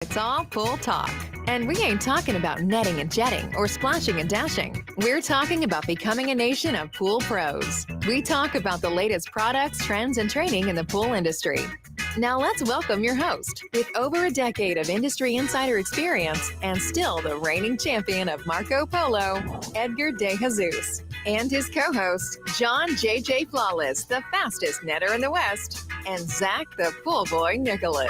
It's all pool talk. And we ain't talking about netting and jetting or splashing and dashing. We're talking about becoming a nation of pool pros. We talk about the latest products, trends, and training in the pool industry. Now let's welcome your host, with over a decade of industry insider experience and still the reigning champion of Marco Polo, Edgar De Jesus, and his co-host, John J.J. Flawless, the fastest netter in the West, and Zach the Pool Boy Nicholas.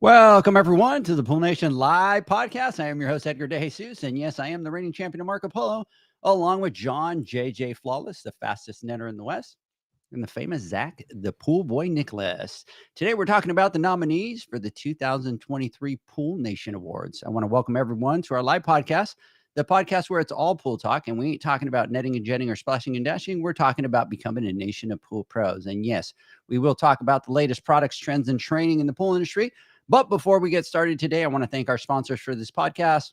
Welcome, everyone, to the Pool Nation Live podcast. I am your host, Edgar De Jesus, and yes, I am the reigning champion of Marco Polo, along with John J.J. Flawless, the fastest netter in the West, and the famous Zach, the Pool Boy Nicholas. Today, we're talking about the nominees for the 2023 Pool Nation Awards. I want to welcome everyone to our live podcast, the podcast where it's all pool talk, and we ain't talking about netting and jetting or splashing and dashing. We're talking about becoming a nation of pool pros. And yes, we will talk about the latest products, trends, and training in the pool industry. But before we get started today, I want to thank our sponsors for this podcast,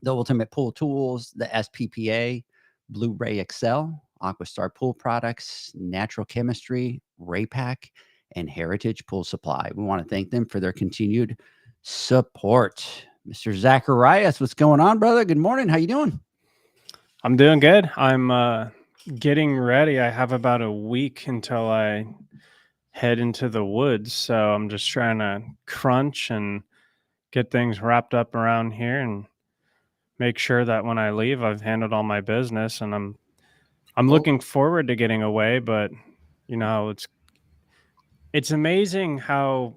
the Ultimate Pool Tools, the SPPA, Blu-ray Excel, Aquastar Pool Products, Natural Chemistry, Raypack, and Heritage Pool Supply. We want to thank them for their continued support. Mr. Zacharias, what's going on, brother? Good morning. How you doing? I'm doing good. I'm getting ready. I have about a week until I head into the woods, so I'm just trying to crunch and get things wrapped up around here and make sure that when I leave I've handled all my business. And I'm looking forward to getting away, but you know, it's amazing how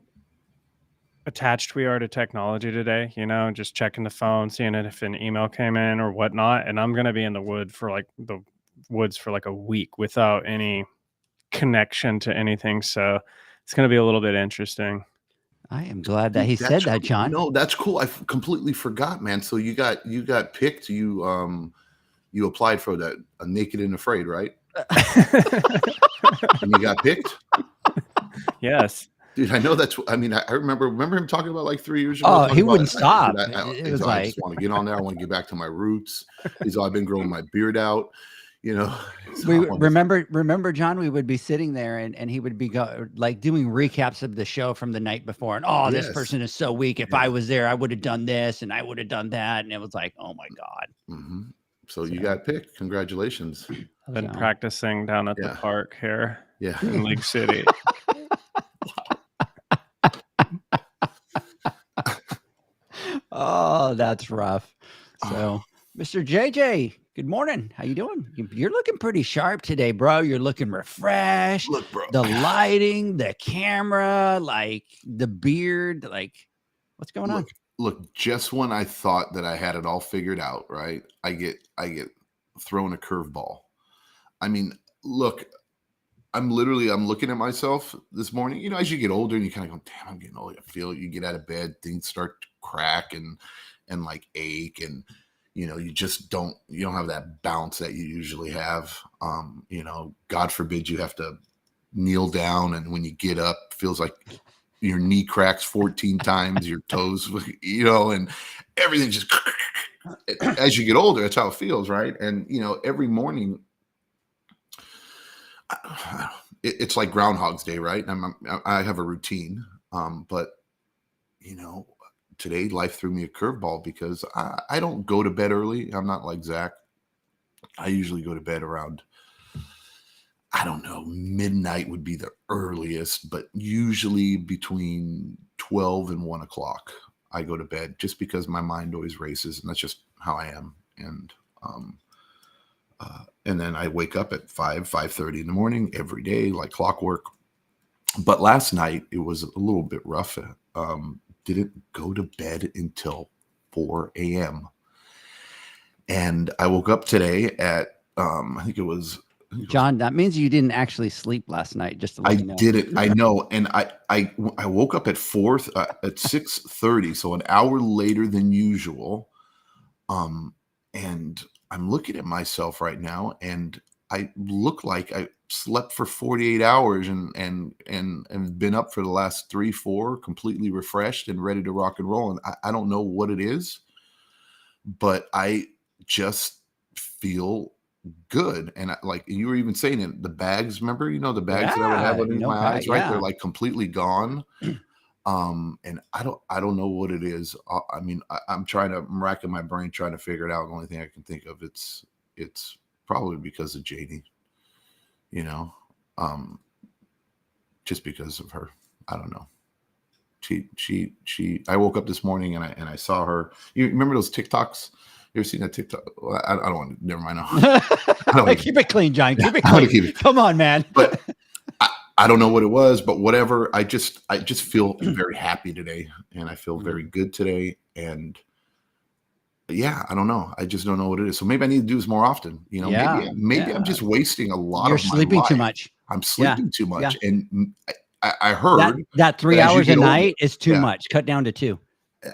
attached we are to technology today, you know, just checking the phone, seeing if an email came in or whatnot. And I'm going to be in the woods for like a week without any connection to anything, so it's going to be a little bit interesting. I am glad that he said that, John. No, that's cool. I completely forgot, man. So you got picked. You applied for that Naked and Afraid, right? And you got picked. Yes, dude. I know that's. I mean, I remember him talking about like 3 years ago. Oh, he wouldn't stop. I just want to get on there. I want to get back to my roots. I've been growing my beard out. You know, so we remember, John, we would be sitting there and he would be doing recaps of the show from the night before. And this person is so weak. If I was there, I would have done this and I would have done that. And it was like, oh my God. Mm-hmm. So you got picked. Congratulations. I've been practicing down at the park here in Lake City. Oh, that's rough. So, Mr. JJ, good morning. How you doing? You're looking pretty sharp today, bro. You're looking refreshed. Look, bro. The lighting, the camera, like the beard, like what's going on? Look, just when I thought that I had it all figured out, right? I get thrown a curveball. I mean, look, I'm looking at myself this morning. You know, as you get older and you kind of go, damn, I'm getting old. I feel you get out of bed, things start to crack and like ache, and you know, you don't have that bounce that you usually have. You know, God forbid you have to kneel down, and when you get up, it feels like your knee cracks 14 times, your toes, you know, and everything just, as you get older, that's how it feels, right? And, you know, every morning, it's like Groundhog's Day, right? I have a routine, but, you know, today life threw me a curveball because I don't go to bed early. I'm not like Zach. I usually go to bed around, I don't know, midnight would be the earliest, but usually between 12 and 1 o'clock, I go to bed just because my mind always races, and that's just how I am. And then I wake up at 5:30 in the morning every day, like clockwork. But last night it was a little bit rough. Didn't go to bed until 4 a.m. And I woke up today at, I think it was, John, that means you didn't actually sleep last night. Just to let you know. did it. I know. And I woke up at 6:30. So an hour later than usual. And I'm looking at myself right now, and I look like I slept for 48 hours and been up for the last 3, 4, completely refreshed and ready to rock and roll. And I don't know what it is, but I just feel good. And like you were even saying it, the bags, remember, the bags that I would have Yeah, underneath no my bag, eyes, right? They're yeah. like completely gone. And I don't know what it is. I mean, I'm racking my brain trying to figure it out. The only thing I can think of, it's probably because of JD, you know, um, just because of her. I don't know. I woke up this morning and I saw her. You remember those TikToks? You ever seen that TikTok? Well, I don't want to, never mind. I don't Keep it clean, John. Keep it I want to clean. keep it. Come on, man. But I don't know what it was, but whatever. I just feel very happy today, and I feel very good today. And yeah, I don't know. I just don't know what it is. So maybe I need to do this more often. Yeah, Maybe yeah. I'm just wasting a lot You're of my sleeping too life. much. I'm Yeah, sleeping too much, yeah. and I heard That 3 as you hours a get older, night is too yeah, much. Cut down to 2.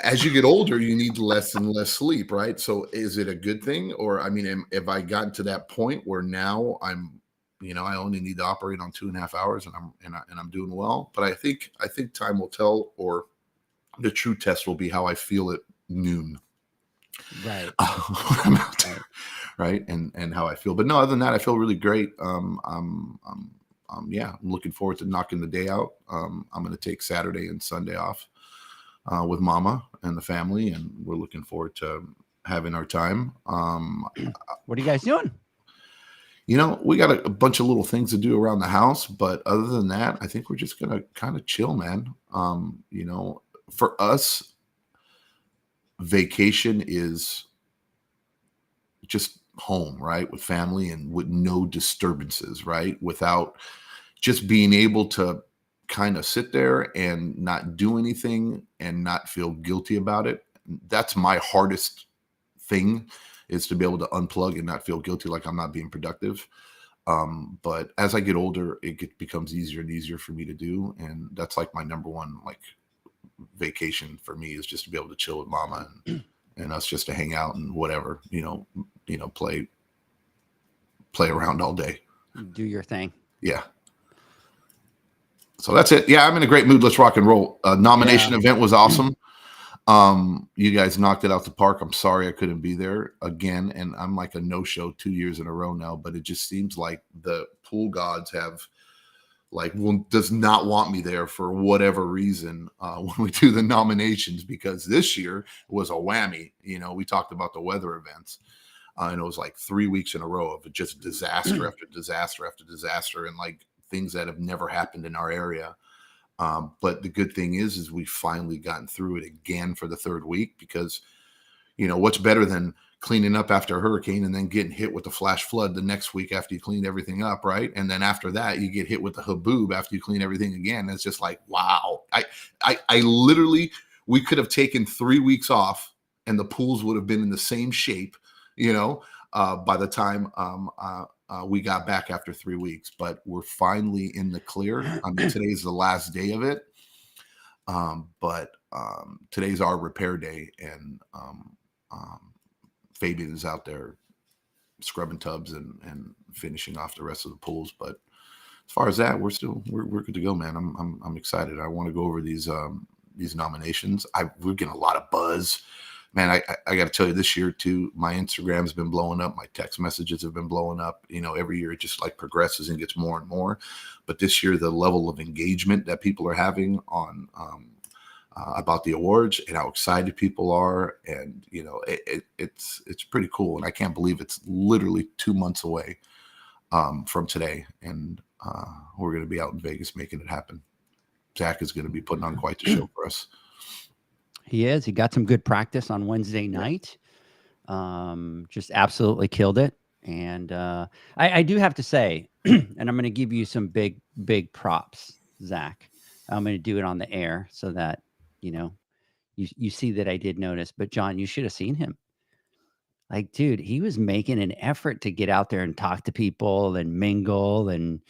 as you get older, you need less and less sleep, right? So is it a good thing, or I mean, have I gotten to that point where now I only need to operate on 2.5 hours, and I'm doing well? But I think time will tell, or the true test will be how I feel at noon. Right. When I'm out there, right? And how I feel. But no, other than that, I feel really great. Yeah, I'm looking forward to knocking the day out. I'm going to take Saturday and Sunday off with Mama and the family, and we're looking forward to having our time. What are you guys doing? We got a bunch of little things to do around the house, but other than that, I think we're just going to kind of chill, man. For us, vacation is just home, right? With family and with no disturbances, right? Without just being able to kind of sit there and not do anything and not feel guilty about it. That's my hardest thing, is to be able to unplug and not feel guilty like I'm not being productive. But as I get older, it becomes easier and easier for me to do. And that's like my number one, like, vacation for me, is just to be able to chill with Mama and us just to hang out and whatever, play around all day. Do your thing. Yeah. So that's it. Yeah, I'm in a great mood. Let's rock and roll. Nomination event was awesome. You guys knocked it out the park. I'm sorry I couldn't be there again. And I'm like a no-show 2 years in a row now, but it just seems like the pool gods have does not want me there for whatever reason when we do the nominations, because this year was a whammy. We talked about the weather events, and it was like 3 weeks in a row of just disaster after disaster after disaster, and like things that have never happened in our area. But the good thing is we finally gotten through it again for the third week, because what's better than cleaning up after a hurricane and then getting hit with the flash flood the next week after you clean everything up, right? And then after that, you get hit with the haboob after you clean everything again. It's just like, wow. I literally, we could have taken 3 weeks off and the pools would have been in the same shape, by the time we got back after 3 weeks. But we're finally in the clear. I mean, today's the last day of it. But today's our repair day, and Fabian is out there scrubbing tubs and finishing off the rest of the pools. But as far as that, we're good to go, man. I'm excited. I want to go over these nominations. We're getting a lot of buzz, man. I got to tell you, this year too, my Instagram's been blowing up. My text messages have been blowing up. Every year it just like progresses and gets more and more. But this year, the level of engagement that people are having on about the awards and how excited people are, and it's pretty cool. And I can't believe it's literally 2 months away from today, and we're going to be out in Vegas making it happen. Zach is going to be putting on quite the show for us. He is. He got some good practice on Wednesday night. Just absolutely killed it. And I do have to say, and I'm going to give you some big props, Zach. I'm going to do it on the air so that you see that I did notice. But John, you should have seen him. Like, dude, he was making an effort to get out there and talk to people and mingle and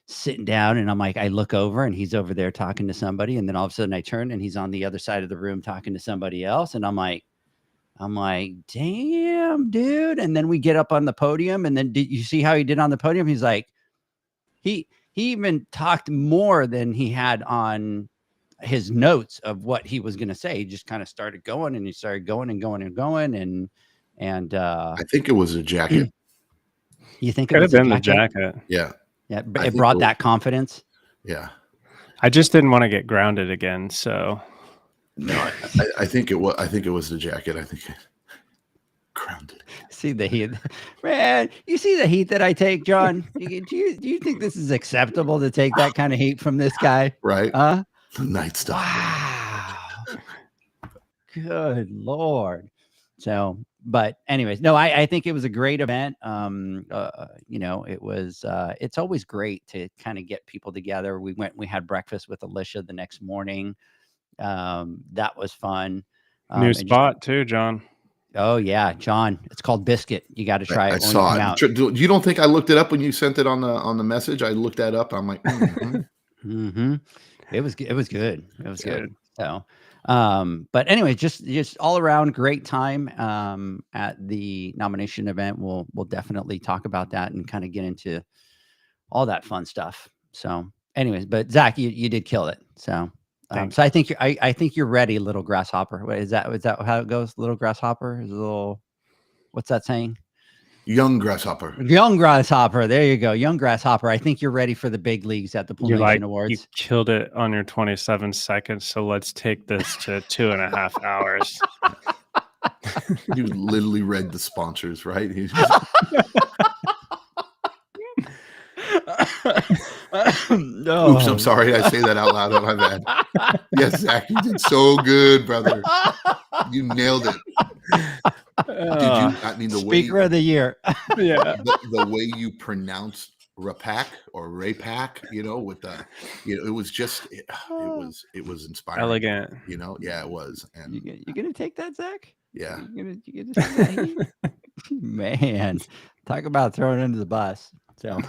sitting down. And I'm like, I look over and he's over there talking to somebody. And then all of a sudden I turn and he's on the other side of the room talking to somebody else. And I'm like, I'm like, damn, dude. And then we get up on the podium, and then did you see how he did on the podium? He's like, he even talked more than he had on his notes of what he was going to say. He just kind of started going, and he started going and going and going. And I think it was a jacket. you think it Could have was the been the jacket? jacket. Yeah. Yeah, I it think brought it was- that confidence. Yeah. I just didn't want to get grounded again. So No, I think it was. I think it was the jacket. I think grounded. See the heat, man. You see the heat that I take, John. Do you think this is acceptable to take that kind of heat from this guy? Right. Huh? The night stuff. Wow. Good Lord. So, but anyways, no, I think it was a great event. It was, it's always great to kind of get people together. We had breakfast with Alicia the next morning. That was fun. new and just- spot too, John. oh yeah, John, it's called Biscuit. You got to try it. I when you saw come it. out. You don't think I looked it up when you sent it on the message? I looked that up. I'm like, Mm-hmm. It was good. It was good. Good. Good. So, but anyway, just all around great time at the nomination event. We'll definitely talk about that and kind of get into all that fun stuff. So, anyways, but Zach, you did kill it. So, Thanks. so I think you're ready, little grasshopper. Is that how it goes? Little grasshopper is a little. What's that saying? young grasshopper. Young grasshopper. There you go. Young grasshopper. I think you're ready for the big leagues at the Pool You Nation you Awards. killed it on your 27 seconds. So let's take this to 2.5 hours. You literally read the sponsors, right? No. Oops, I'm sorry. I say that out loud. My bad. Yes, Zach, you did so good, brother. You nailed it. Did you? I mean, the Speaker way of the year. Yeah. the way you pronounce Rapak or Raypak, with the, it was just, it was inspiring. Elegant. Yeah, it was. And You gonna take that, Zach? yeah, You gonna take that? Man, talk about throwing under the bus. So,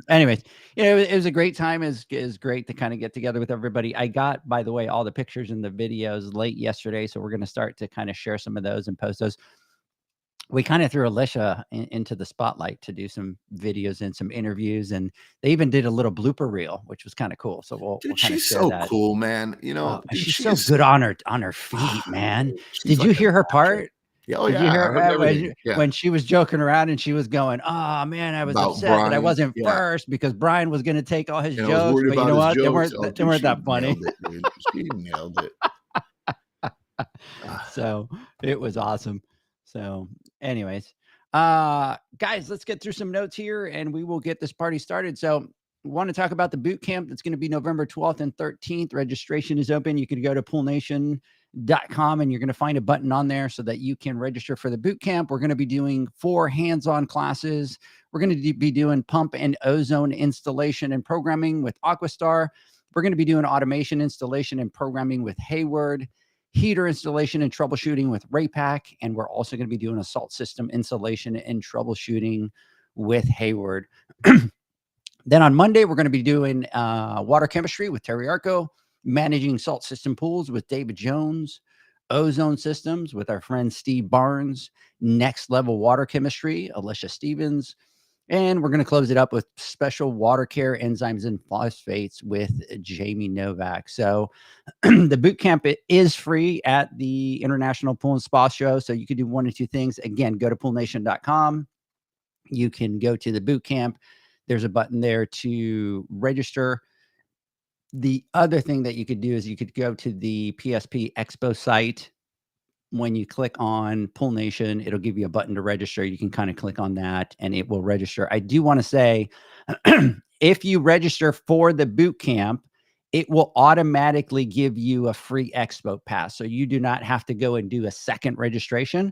anyways, it was a great time. Is great to kind of get together with everybody. I got, by the way, all the pictures and the videos late yesterday, so we're going to start to kind of share some of those and post those. We kind of threw Alicia into the spotlight to do some videos and some interviews, and they even did a little blooper reel, which was kind of cool. So we'll dude, kind of she's share so that. cool, man. Dude, she she's so is- good on her feet, man. She's Did like you a hear her natural. part? Yeah, oh Did yeah. you I hear heard her everything. Yeah. when she was joking around and she was going, "Oh man, I was About upset that I Brian, wasn't yeah. first because Brian was going to take all his And I was jokes." worried But you about know his what? They jokes. weren't Oh, they dude, weren't she that funny. nailed it, dude. She nailed it. So it was awesome. So, anyways, guys, let's get through some notes here and we will get this party started. So, want to talk about the boot camp that's going to be November 12th and 13th. Registration is open. You can go to poolnation.com and you're going to find a button on there so that you can register for the boot camp. We're going to be doing 4 hands-on classes. We're going to be doing pump and ozone installation and programming with Aquastar. We're going to be doing automation installation and programming with Hayward, heater installation and troubleshooting with Raypak, and we're also going to be doing a salt system installation and troubleshooting with Hayward. Then on Monday, we're going to be doing water chemistry with Terry Arco, managing salt system pools with David Jones, ozone systems with our friend Steve Barnes, next level water chemistry, Alicia Stevens, and we're going to close it up with special water care enzymes and phosphates with Jamie Novak. So the boot camp is free at the International Pool and Spa Show. So you can do one of two things. Again, go to poolnation.com. You can go to the boot camp. There's a button there to register. The other thing that you could do is you could go to the PSP Expo site. When you click on Pool Nation, it'll give you a button to register. You can kind of click on that and it will register. I do want to say, if you register for the boot camp, it will automatically give you a free Expo pass. So you do not have to go and do a second registration.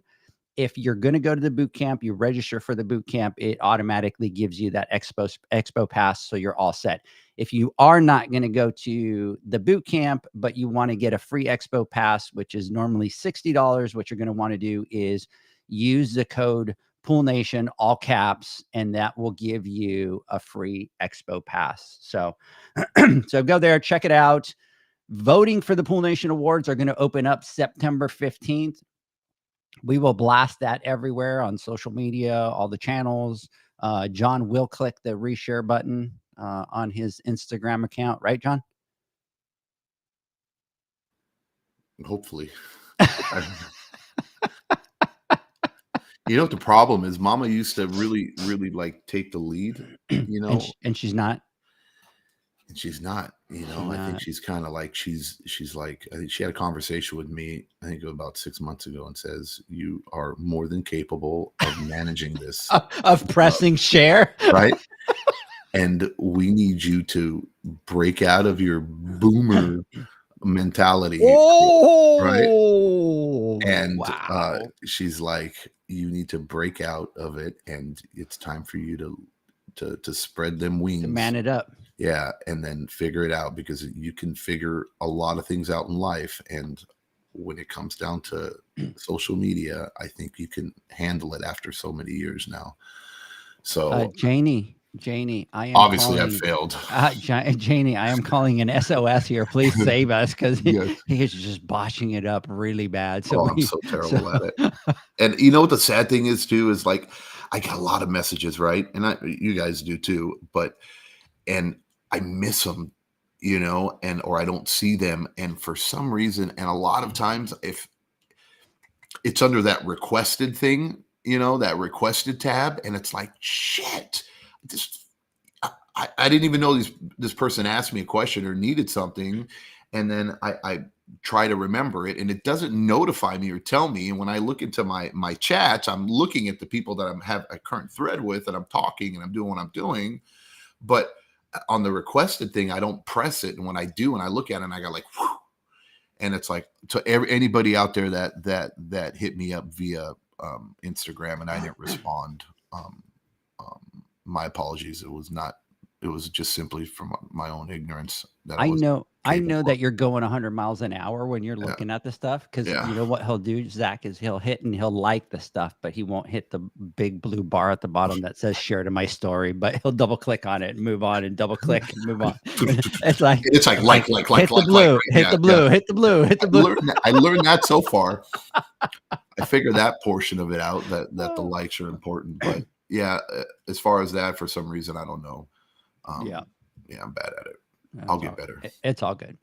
If you're going to go to the boot camp, you register for the boot camp, it automatically gives you that Expo pass. So you're all set. If you are not going to go to the boot camp, but you want to get a free Expo pass, which is normally $60, what you're going to want to do is use the code PoolNation, all caps, and that will give you a free Expo pass. So, so go there, check it out. Voting for the Pool Nation Awards are going to open up September 15th. We will blast that everywhere on social media, all the channels. John will click the reshare button on his Instagram account, right, John? Hopefully. You know what the problem is? Mama used to really, really like take the lead, you know, and she's not. and she's not. You know, I think Not. she's kind of like she's like I think she had a conversation with me. I think about 6 months ago, and says you are more than capable of managing this, Of pressing share. right? And we need you to break out of your boomer mentality, right? Oh, And wow. she's like, you need to break out of it, and it's time for you to spread them To wings. man it up. Yeah, and then figure it out, because you can figure a lot of things out in life, and when it comes down to social media, I think you can handle it after so many years now. So Janie, I am obviously I've calling. failed. Janie, I am calling an SOS here. Please save us, because Yes. he is just botching it up really bad. So Oh, I'm so terrible at it. And you know what the sad thing is too, is like I get a lot of messages, right? And you guys do too, and I miss them, you know, or I don't see them. And for some reason, and a lot of times, if it's under that requested thing, you know, that requested tab, and it's like, shit, I didn't even know this person asked me a question or needed something. And then I try to remember it, and it doesn't notify me or tell me. And when I look into my chats, I'm looking at the people that I have a current thread with, and I'm talking and I'm doing what I'm doing. But on the requested thing, I don't press it. And when I do, and I look at it, and I got like, whew, and it's like, to anybody out there that hit me up via Instagram and I didn't respond, my apologies. It was just simply from my own ignorance that I was know capable. that you're going 100 miles an hour when you're Yeah. looking at the stuff, because Yeah. you know what he'll do, Zach, is he'll hit and he'll like the stuff, but he won't hit the big blue bar at the bottom that says share to my story, but he'll double click on it and move on, and double click and move on. It's like It's like hit the blue, right? hit the blue, hit the blue, hit the blue. I learned that so far. I figured that portion of it out, that the likes are important. But yeah, as far as that, for some reason, I don't know. Yeah, I'm bad at it. I'll get better. It's all good.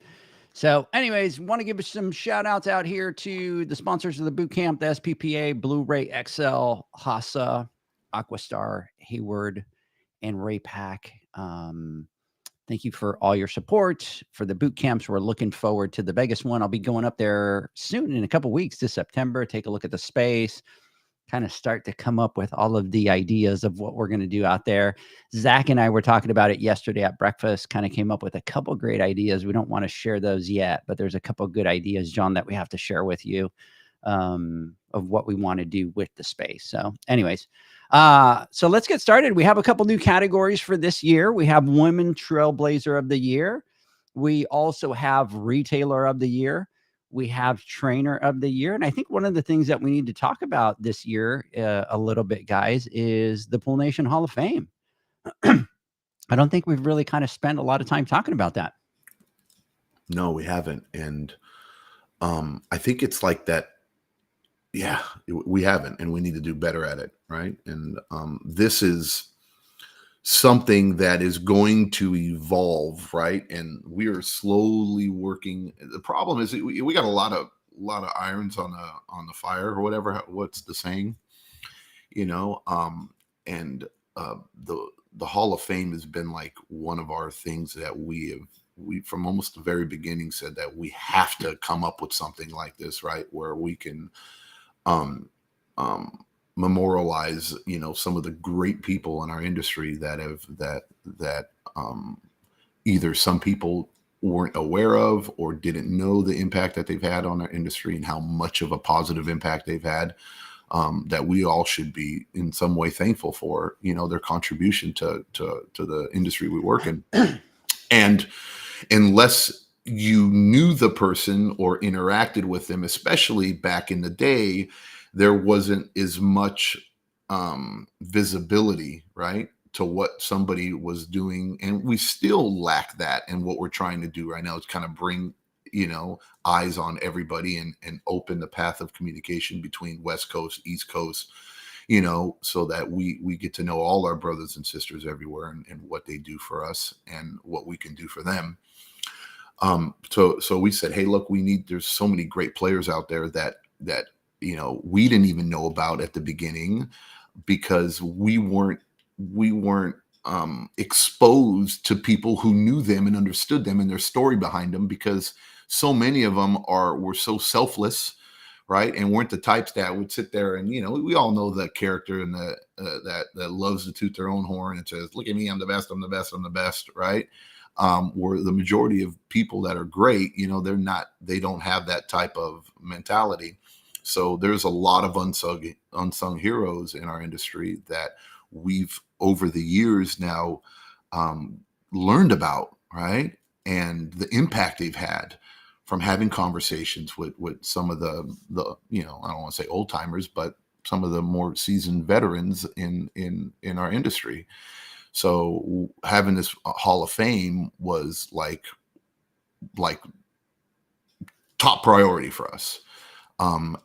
So anyways, want to give some shout outs out here to the sponsors of the boot camp, the SPPA, Blu-ray XL, Hasa, Aquastar, Hayward, and Ray Pack. Thank you for all your support for the boot camps. We're looking forward to the Vegas one. I'll be going up there soon in a couple weeks this September. Take a look at the space, kind of start to come up with all of the ideas of what we're going to do out there. Zach and I were talking about it yesterday at breakfast, kind of came up with a couple great ideas. We don't want to share those yet, but there's a couple good ideas, John, that we have to share with you of what we want to do with the space. So anyways, so let's get started. We have a couple new categories for this year. We have Women Trailblazer of the Year. We also have Retailer of the Year. We have Trainer of the Year. And I think one of the things that we need to talk about this year a little bit, guys, is the Pool Nation Hall of Fame. I don't think we've really kind of spent a lot of time talking about that. No, we haven't. And I think it's like that. Yeah, we haven't, and we need to do better at it, right? And this is something that is going to evolve, right? And we are slowly working. The problem is we got a lot of irons on the fire, or whatever. What's the saying? You know, and the Hall of Fame has been like one of our things that we from almost the very beginning said that we have to come up with something like this, right? Where we can memorialize, you know, some of the great people in our industry that have either some people weren't aware of or didn't know the impact that they've had on our industry and how much of a positive impact they've had, that we all should be in some way thankful for, you know, their contribution to the industry we work in. And unless you knew the person or interacted with them, especially back in the day, there wasn't as much visibility, right, to what somebody was doing. And we still lack that. And what we're trying to do right now is kind of bring eyes on everybody and open the path of communication between West Coast, East Coast, so that we get to know all our brothers and sisters everywhere, and what they do for us and what we can do for them. So we said, hey, look, there's so many great players out there that we didn't even know about at the beginning, because we weren't exposed to people who knew them and understood them and their story behind them, because so many of them were so selfless, right? And weren't the types that would sit there and, we all know the character and that loves to toot their own horn and says, look at me, I'm the best, I'm the best, I'm the best, right? Where the majority of people that are great, they don't have that type of mentality. So there's a lot of unsung heroes in our industry that we've over the years now learned about, right? And the impact they've had from having conversations with some of the I don't want to say old timers, but some of the more seasoned veterans in our industry. So having this Hall of Fame was like top priority for us.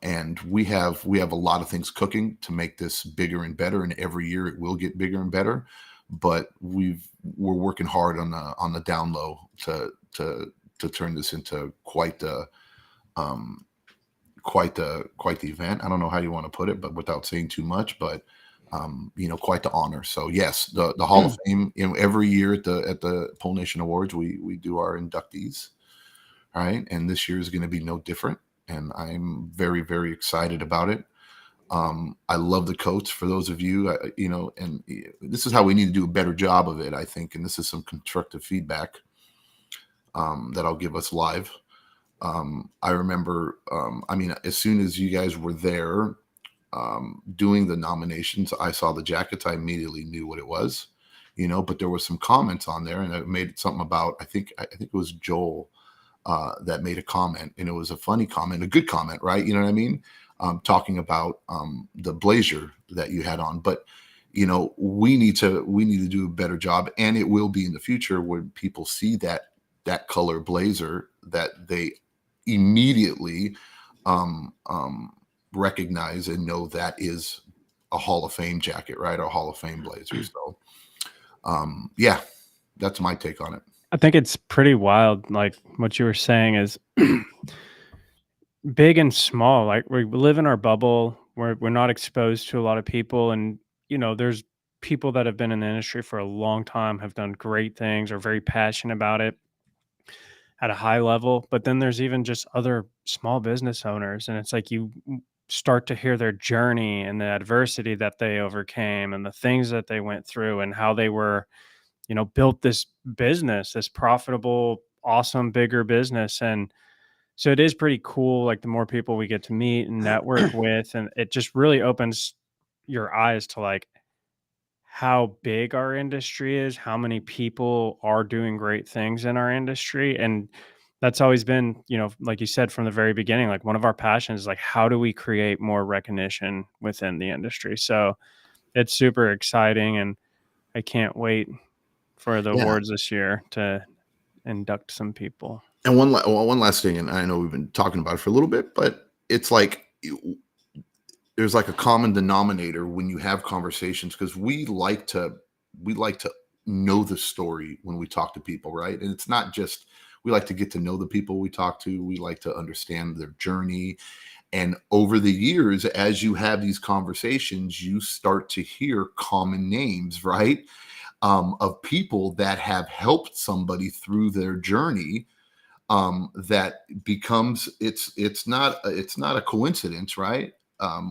And we have a lot of things cooking to make this bigger and better, and every year it will get bigger and better. But we're working hard on the down low to turn this into quite the event. I don't know how you want to put it, but without saying too much, but quite the honor. So yes, the Hall of Fame, every year at the Pole Nation Awards, we do our inductees, right? And this year is going to be no different. And I'm very, very excited about it. I love the coats. For those of you, and this is how we need to do a better job of it, I think. And this is some constructive feedback that I'll give us live. I remember, as soon as you guys were there doing the nominations, I saw the jackets. I immediately knew what it was, but there was some comments on there, and I made something about, I think it was Joel that made a comment, and it was a funny comment, a good comment, right? You know what I mean? Talking about the blazer that you had on, but we need to do a better job, and it will be in the future when people see that color blazer, that they immediately recognize and know that is a Hall of Fame jacket, right? Or Hall of Fame blazer. So yeah, that's my take on it. I think it's pretty wild. Like what you were saying is big and small. Like we live in our bubble. We're not exposed to a lot of people. And, there's people that have been in the industry for a long time, have done great things, are very passionate about it at a high level. But then there's even just other small business owners. And it's like you start to hear their journey and the adversity that they overcame and the things that they went through and how they were, built this business, this profitable, awesome, bigger business. And so it is pretty cool. Like the more people we get to meet and network with, and it just really opens your eyes to like how big our industry is, how many people are doing great things in our industry. And that's always been, like you said, from the very beginning, like one of our passions is like, how do we create more recognition within the industry? So it's super exciting, and I can't wait for the awards this year to induct some people. And one last thing, and I know we've been talking about it for a little bit, but it's like there's like a common denominator when you have conversations, because we like to know the story when we talk to people, right? And it's not just, we like to get to know the people we talk to. We like to understand their journey. And over the years, as you have these conversations, you start to hear common names, right? Of people that have helped somebody through their journey. That becomes, it's not a coincidence, right?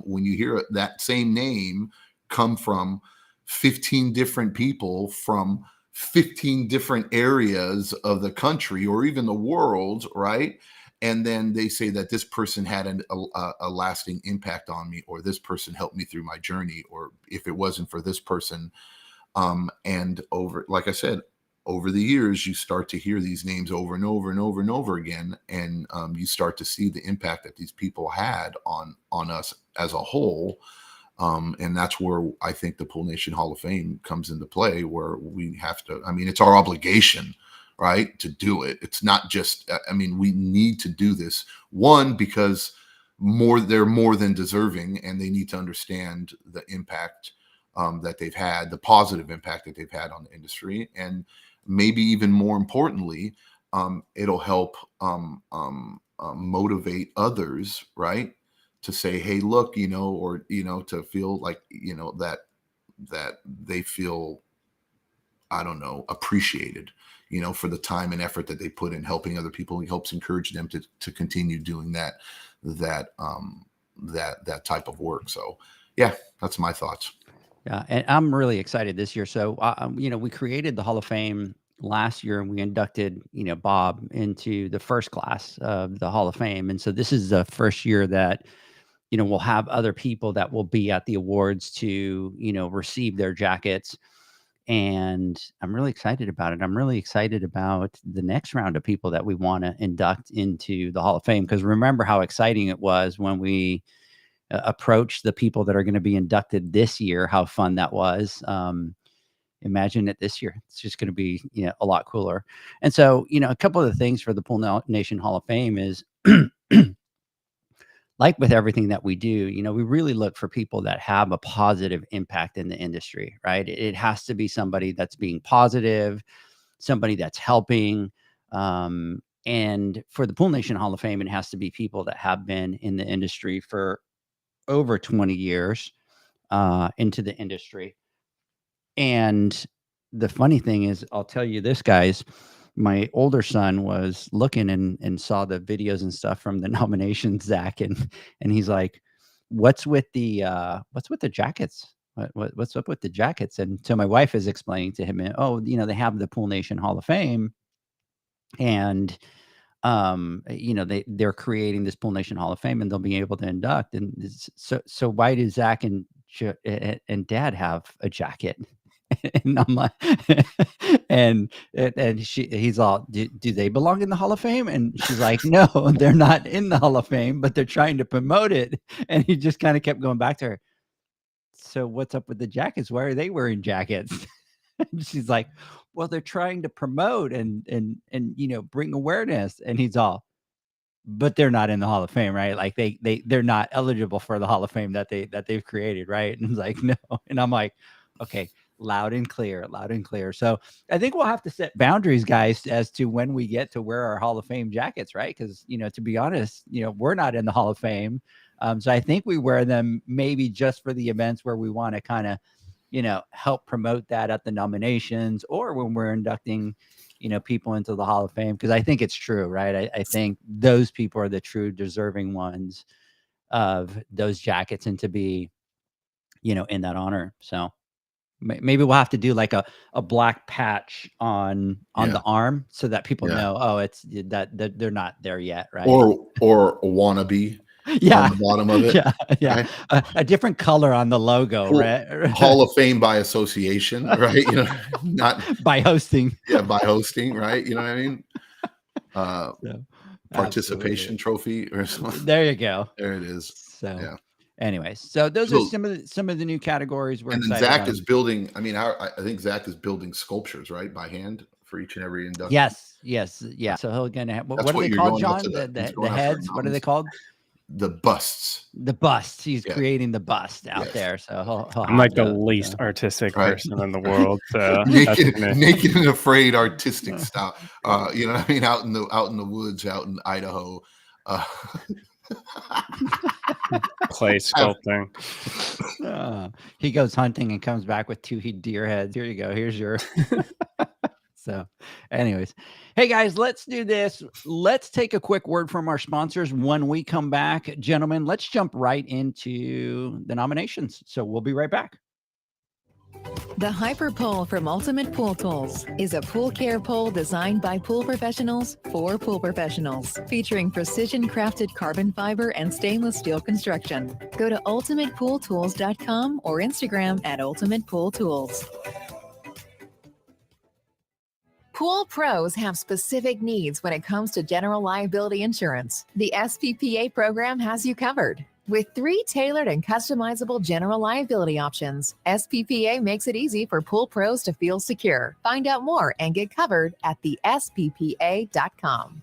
When you hear that same name come from 15 different people from 15 different areas of the country or even the world, right? And then they say that this person had a lasting impact on me, or this person helped me through my journey, or if it wasn't for this person. And like I said, over the years, you start to hear these names over and over and over and over again. And you start to see the impact that these people had on us as a whole. And that's where I think the Pole Nation Hall of Fame comes into play, where we have to, it's our obligation, right, to do it. It's not just, I mean, we need to do this. One, because they're more than deserving, and they need to understand the impact that they've had, the positive impact that they've had on the industry. And maybe even more importantly, it'll help motivate others, right, to say, hey, look, or, to feel like, that they feel, I don't know, appreciated, for the time and effort that they put in helping other people. It helps encourage them to continue doing that type of work. So yeah, that's my thoughts. Yeah, and I'm really excited this year. So, we created the Hall of Fame last year, and we inducted, Bob into the first class of the Hall of Fame. And so this is the first year that, we'll have other people that will be at the awards to, receive their jackets. And I'm really excited about it. I'm really excited about the next round of people that we want to induct into the Hall of Fame. Because remember how exciting it was when we approach the people that are going to be inducted this year, how fun that was. Imagine it this year. It's just going to be, a lot cooler. And so, a couple of the things for the Pool Nation Hall of Fame is like with everything that we do, we really look for people that have a positive impact in the industry, right? It has to be somebody that's being positive, somebody that's helping. And for the Pool Nation Hall of Fame, it has to be people that have been in the industry for over 20 years into the industry. And the funny thing is, I'll tell you this, guys, my older son was looking and saw the videos and stuff from the nominations, Zach, and he's like, what's with the jackets? What's up with the jackets? And so my wife is explaining to him, oh, they have the Pool Nation Hall of Fame, and they're creating this Pool Nation Hall of Fame, and they'll be able to induct. And so why do Zach and Dad have a jacket? And I'm like, and he's all, do they belong in the Hall of Fame? And she's like, no, they're not in the Hall of Fame, but they're trying to promote it. And he just kind of kept going back to her. So what's up with the jackets? Why are they wearing jackets? And she's like, well, they're trying to promote and bring awareness. And he's all, but they're not in the Hall of Fame, right? Like they're not eligible for the Hall of Fame that they've created, right? And it's like, no. And I'm like, okay, loud and clear. So I think we'll have to set boundaries, guys, as to when we get to wear our Hall of Fame jackets, right? Because, to be honest, we're not in the Hall of Fame. So I think we wear them maybe just for the events where we want to kind of, help promote that at the nominations, or when we're inducting, people into the Hall of Fame. Because I think it's true, right? I think those people are the true deserving ones of those jackets and to be, in that honor. So maybe we'll have to do like a black patch on the arm so that people know, oh, it's that they're not there yet, right? Or a wannabe on the bottom of it. Yeah. Right? A different color on the logo, right? Hall of Fame by association, right? Not by hosting. Yeah, by hosting, right? You know what I mean? Participation absolutely. trophy or something. There you go. There it is. So yeah. Anyways, so those are some of the new categories we're excited Zach about. is building. I mean, I think Zach is building sculptures, right, by hand for each and every induction. Yes, yeah. So he'll gonna have, what are they called, John? The heads. What are they called? The busts. The busts. He's creating the bust out there. So I'm like the least artistic person in the world. So naked and afraid artistic style. You know what I mean? Out in the woods, out in Idaho. Clay sculpting. He goes hunting and comes back with 2 deer heads. Here you go. Here's your. So anyways, hey guys, let's do this. Let's take a quick word from our sponsors. When we come back, gentlemen, let's jump right into the nominations. So we'll be right back. The Hyper Pole from Ultimate Pool Tools is a pool care pole designed by pool professionals for pool professionals, featuring precision crafted carbon fiber and stainless steel construction. Go to ultimatepooltools.com or Instagram at Ultimate Pool Tools. Pool pros have specific needs when it comes to general liability insurance. The SPPA program has you covered. With 3 tailored and customizable general liability options, SPPA makes it easy for pool pros to feel secure. Find out more and get covered at thesppa.com.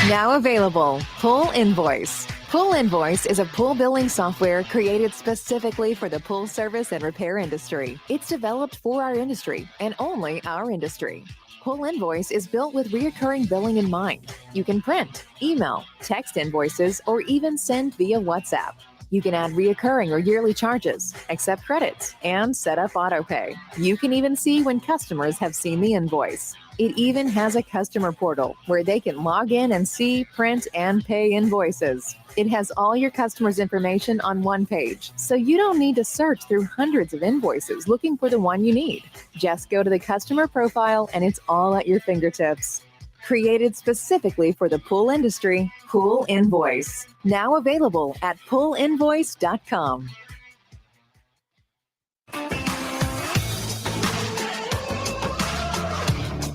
Now available, Pool Invoice. Pool Invoice is a pool billing software created specifically for the pool service and repair industry. It's developed for our industry and only our industry. Pool Invoice is built with recurring billing in mind. You can print, email, text invoices, or even send via WhatsApp. You can add reoccurring or yearly charges, accept credits, and set up autopay. You can even see when customers have seen the invoice. It even has a customer portal where they can log in and see, print, and pay invoices. It has all your customers' information on one page, so you don't need to search through hundreds of invoices looking for the one you need. Just go to the customer profile and it's all at your fingertips. Created specifically for the pool industry, Pool Invoice. Now available at poolinvoice.com.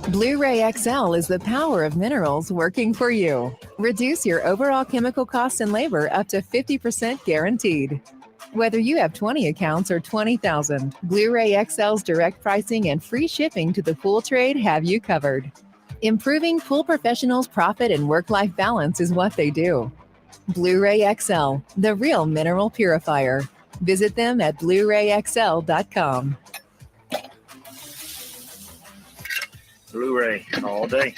Blu-ray XL is the power of minerals working for you. Reduce your overall chemical costs and labor up to 50% guaranteed. Whether you have 20 accounts or 20,000, Blu-ray XL's direct pricing and free shipping to the pool trade have you covered. Improving pool professionals' profit and work-life balance is what they do. Blu-ray XL, the real mineral purifier. Visit them at BluRayXL.com. Blu-ray all day.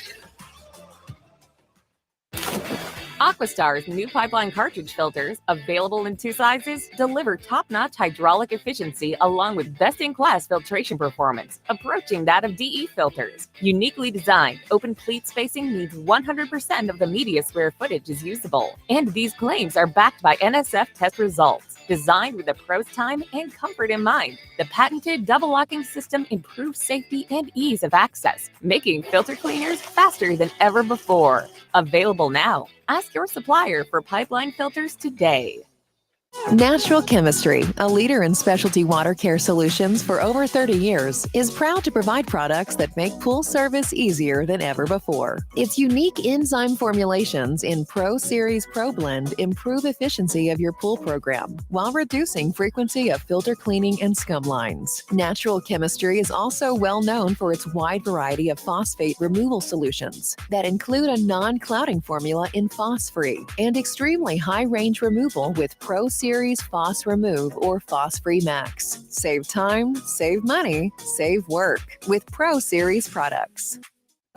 Aquastar's new pipeline cartridge filters, available in 2 sizes, deliver top-notch hydraulic efficiency along with best-in-class filtration performance, approaching that of DE filters. Uniquely designed, open pleat spacing means 100% of the media square footage is usable. And these claims are backed by NSF test results. Designed with the pro's time and comfort in mind, the patented double locking system improves safety and ease of access, making filter cleaners faster than ever before. Available now. Ask your supplier for pipeline filters today. Natural Chemistry, a leader in specialty water care solutions for over 30 years, is proud to provide products that make pool service easier than ever before. Its unique enzyme formulations in Pro Series Pro Blend improve efficiency of your pool program while reducing frequency of filter cleaning and scum lines. Natural Chemistry is also well known for its wide variety of phosphate removal solutions that include a non-clouding formula in Phos-Free and extremely high range removal with Pro Series Phos Remove or Phos-Free Max. Save time, save money, save work with Pro Series products.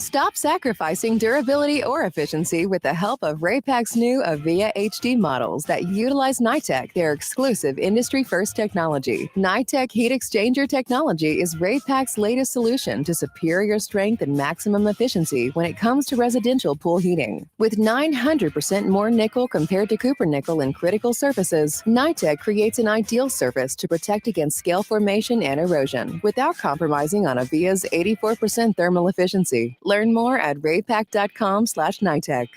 Stop sacrificing durability or efficiency with the help of Raypak's new Avia HD models that utilize NITEC, their exclusive industry-first technology. NITEC heat exchanger technology is Raypak's latest solution to superior strength and maximum efficiency when it comes to residential pool heating. With 900% more nickel compared to copper nickel in critical surfaces, NITEC creates an ideal surface to protect against scale formation and erosion without compromising on Avia's 84% thermal efficiency. Learn more at raypak.com/NITEC.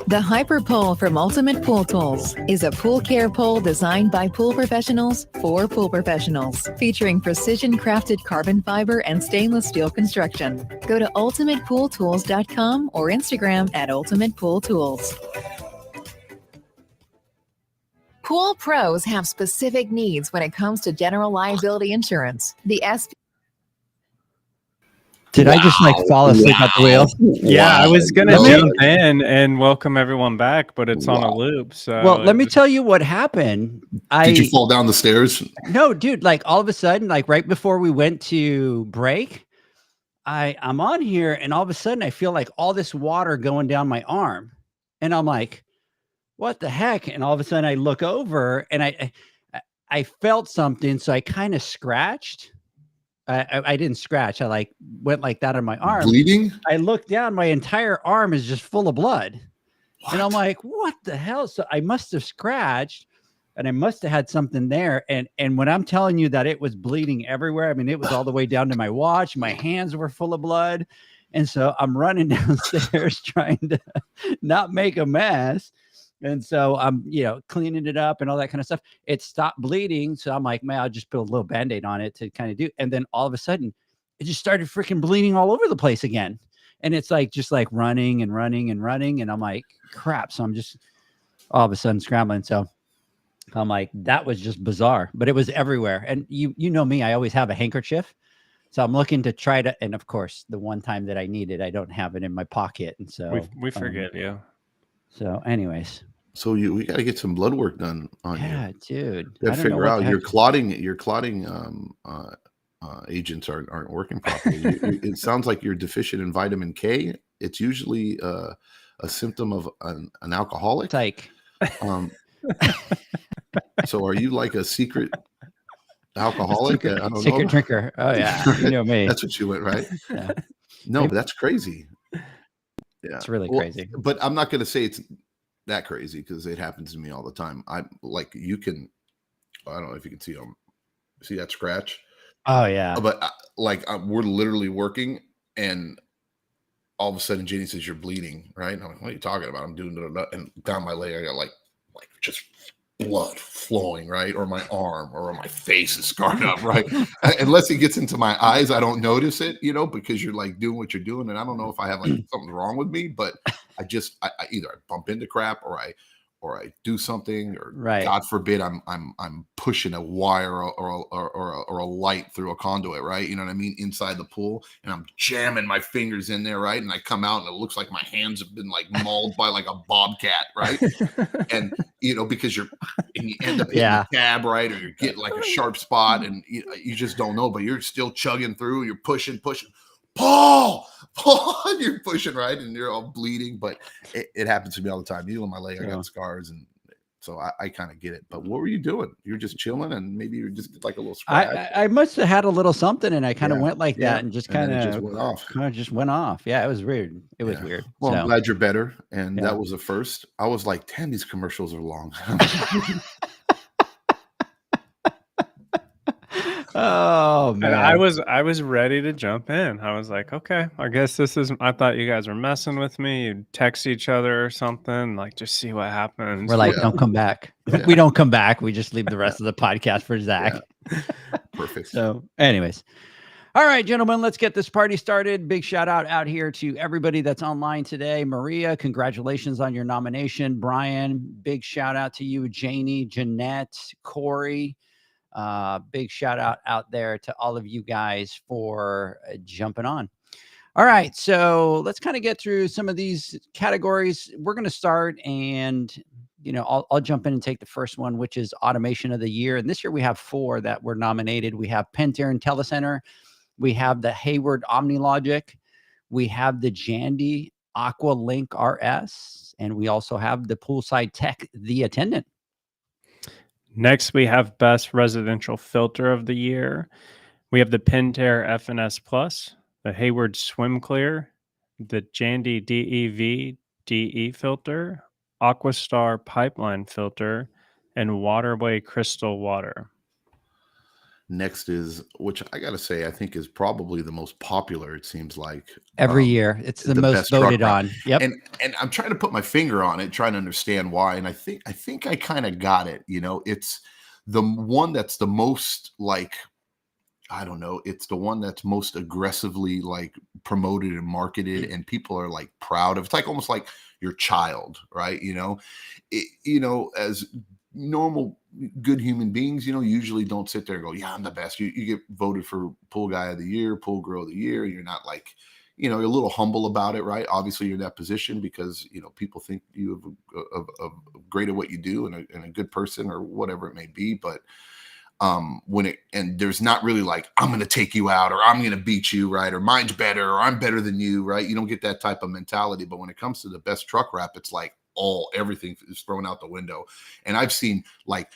The Hyper Pole from Ultimate Pool Tools is a pool care pole designed by pool professionals for pool professionals, featuring precision-crafted carbon fiber and stainless steel construction. Go to ultimatepooltools.com or Instagram at Ultimate Pool Tools. Pool pros have specific needs when it comes to general liability insurance. The Did I just like fall asleep at the wheel? Yeah, I was gonna Let me- jump in and welcome everyone back, but it's on a loop. So Well, let me tell you what happened. Did you fall down the stairs? No, dude, like all of a sudden, like right before we went to break, I'm on here and all of a sudden I feel like all this water going down my arm. And I'm like, what the heck? And all of a sudden I look over and I felt something. So I kind of scratched. I didn't scratch. I like went like that on my arm. Bleeding? I looked down, my entire arm is just full of blood. And I'm like, what the hell? So I must have scratched and I must have had something there. And when I'm telling you that it was bleeding everywhere, I mean, it was all the way down to my watch. My hands were full of blood. And so I'm running downstairs trying to not make a mess. And so I'm, cleaning it up and all that kind of stuff. It stopped bleeding. So I'm like, man, I'll just put a little Band-Aid on it to kind of do. And then all of a sudden it just started freaking bleeding all over the place again. and it's like just like running and running and running, and I'm like, crap. So I'm just all of a sudden scrambling. So I'm like, that was just bizarre, but it was everywhere. And you know me, I always have a handkerchief. So I'm looking to try to, and of course, the one time that I need it, I don't have it in my pocket, and so We forget you. So, anyways, So we got to get some blood work done on you. yeah, dude, You I got to don't know figure what out the your heck- clotting agents aren't working properly. It sounds like you're deficient in vitamin K. It's usually a symptom of an alcoholic. It's like, Um, so are you like a secret alcoholic? I don't secret know. drinker. Oh yeah, you know me. That's what you went, right? Yeah, No, but that's crazy. Yeah, it's really Well, crazy. But I'm not going to say it's that crazy because it happens to me all the time. I like you can. I don't know if you can see that scratch, Oh yeah, but we're literally working, and all of a sudden Jenny says you're bleeding, right? And I'm like, what are you talking about? I'm doing it, and down my leg I got like just blood flowing, right? Or my arm or my face is scarred up, right? Unless it gets into my eyes, I don't notice it, because you're like doing what you're doing. And I don't know if I have like something wrong with me, but I either I bump into crap or I do something, or Right. God forbid I'm pushing a wire or a light through a conduit, right? You know what I mean? Inside the pool, and I'm jamming my fingers in there, right? And I come out and it looks like my hands have been like mauled by like a bobcat, right? And because you end up hitting Yeah. the tab, right? Or you get like a sharp spot, and you just don't know, but you're still chugging through. You're pushing, Paul, and you're pushing, right? And you're all bleeding, but it happens to me all the time. Needle in my leg, I Yeah. got scars, and so I kind of get it. But what were you doing? You're just chilling, and maybe you just like a little scratch. I must have had a little something, and I kind of Yeah, went like yeah, that, and just and then kind it just of went off. went off. Yeah, it was weird. It was Yeah. weird. Well, I'm So, glad you're better, and Yeah. that was the first. I was like, damn, these commercials are long. oh And man, I was ready to jump in. I was like, okay, I guess this is. I thought you guys were messing with me. You'd text each other or something, like just see what happens. we're like, Yeah. don't come back. Yeah. We don't come back. We just leave the rest of the podcast for Zach. Perfect. So, anyways. All right, gentlemen, let's get this party started. Big shout out here to everybody that's online today. Maria, congratulations on your nomination. Brian, big shout out to you. Janie, Jeanette, Corey, big shout out there to all of you guys for jumping on. All right, so let's kind of get through some of these categories. We're going to start, and I'll jump in and take the first one, which is Automation of the Year. And this year we have 4 that were nominated. We have Pentair and Telecenter. We have the Hayward OmniLogic. We have the Jandy Aqua Link RS. And we also have the Poolside Tech, the Attendant. Next, we have Best Residential Filter of the Year. We have the Pentair FNS Plus, the Hayward Swim Clear, the Jandy DEV DE filter, Aquastar Pipeline filter, and Waterway Crystal Water. Next is, which I got to say, I think is probably the most popular. It seems like Every year. It's the most best truck voted wrap. on. Yep. And I'm trying to put my finger on it, trying to understand why. And I think I kind of got it. It's the one that's the most like, I don't know. It's the one that's most aggressively like promoted and marketed, and people are like proud of. It's like almost like your child, right? As normal good human beings, usually don't sit there and go, yeah, I'm the best. You get voted for Pool Guy of the Year, Pool Girl of the Year. You're not like, you're a little humble about it, right? Obviously, you're in that position because people think you are great at what you do and a good person or whatever it may be. But and there's not really like, I'm going to take you out, or I'm going to beat you, right? Or mine's better, or I'm better than you, right? You don't get that type of mentality. But when it comes to the best truck wrap, it's like everything is thrown out the window. And I've seen like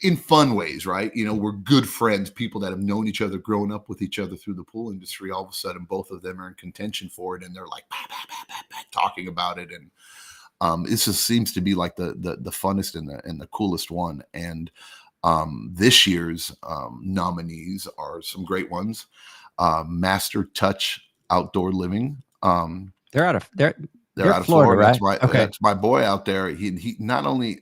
in fun ways, right? We're good friends, people that have known each other, grown up with each other through the pool industry. All of a sudden, both of them are in contention for it, and they're like talking about it. And this just seems to be like the funnest and the coolest one. And this year's nominees are some great ones. Master Touch Outdoor Living. They're out of Florida, right? That's my boy out there. He not only,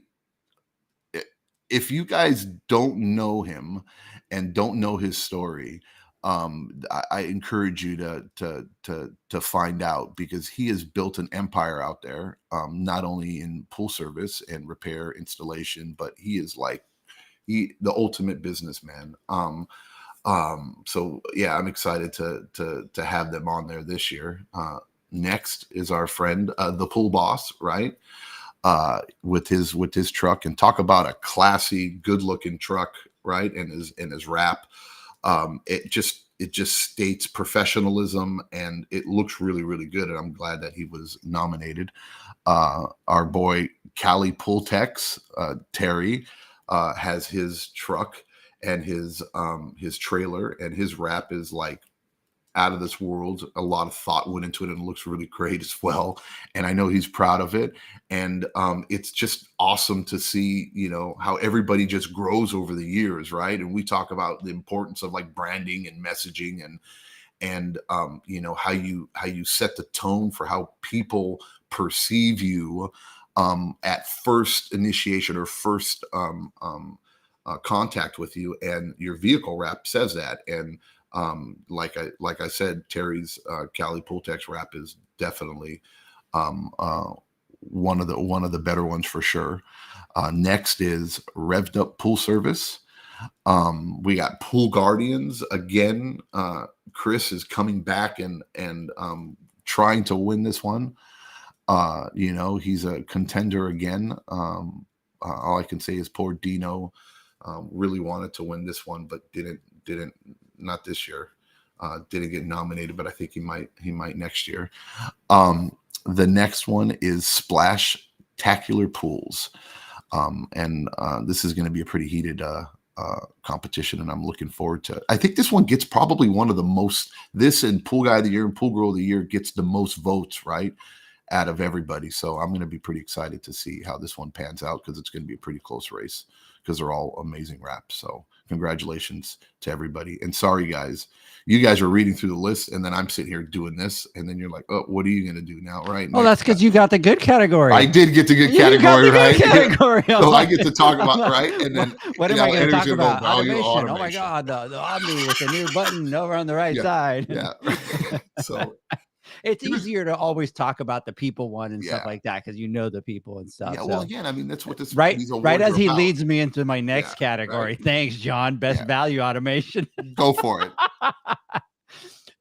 if you guys don't know him and don't know his story, I encourage you to find out, because he has built an empire out there, not only in pool service and repair installation, but he is like the ultimate businessman. So yeah, I'm excited to have them on there this year. Next is our friend, the Pool Boss, right? With his truck, and talk about a classy, good looking truck, right? And his wrap. It just states professionalism, and it looks really, really good. And I'm glad that he was nominated. Our boy Cali Pool Techs, Terry, has his truck and his trailer, and his wrap is like out of this world. A lot of thought went into it, and it looks really great as well. And I know he's proud of it. And it's just awesome to see, how everybody just grows over the years, right? And we talk about the importance of like branding and messaging, and how you set the tone for how people perceive you at first initiation or first contact with you, and your vehicle wrap says that. And like I said, Terry's Cali Pool Techs wrap is definitely one of the better ones for sure. Next is Revved Up Pool Service. We got Pool Guardians again. Chris is coming back and trying to win this one. He's a contender again. All I can say is poor Dino really wanted to win this one, but didn't not this year. Didn't get nominated, but I think he might next year. The next one is Splash-tacular Pools. And this is going to be a pretty heated competition, and I'm looking forward to it. I think this one gets probably one of the most, this and Pool Guy of the Year and Pool Girl of the Year gets the most votes, right, out of everybody. So I'm going to be pretty excited to see how this one pans out, because it's going to be a pretty close race, because they're all amazing wraps. So congratulations to everybody. And sorry, guys, you guys are reading through the list, and then I'm sitting here doing this, and then you're like, oh, what are you going to do now? Right. Oh, that's because you got the good category. I did get the good category, right? Category. So I get to talk about, right? And then what am I going to talk about? Automation. Oh my God, the Omni with the new button over on the right side. Yeah. So it's easier to always talk about the people one and stuff like that, because the people and stuff. Yeah, well, again, I mean, that's what this right as he about. Leads me into my next category. Right. Thanks, John. Best value automation. Go for it.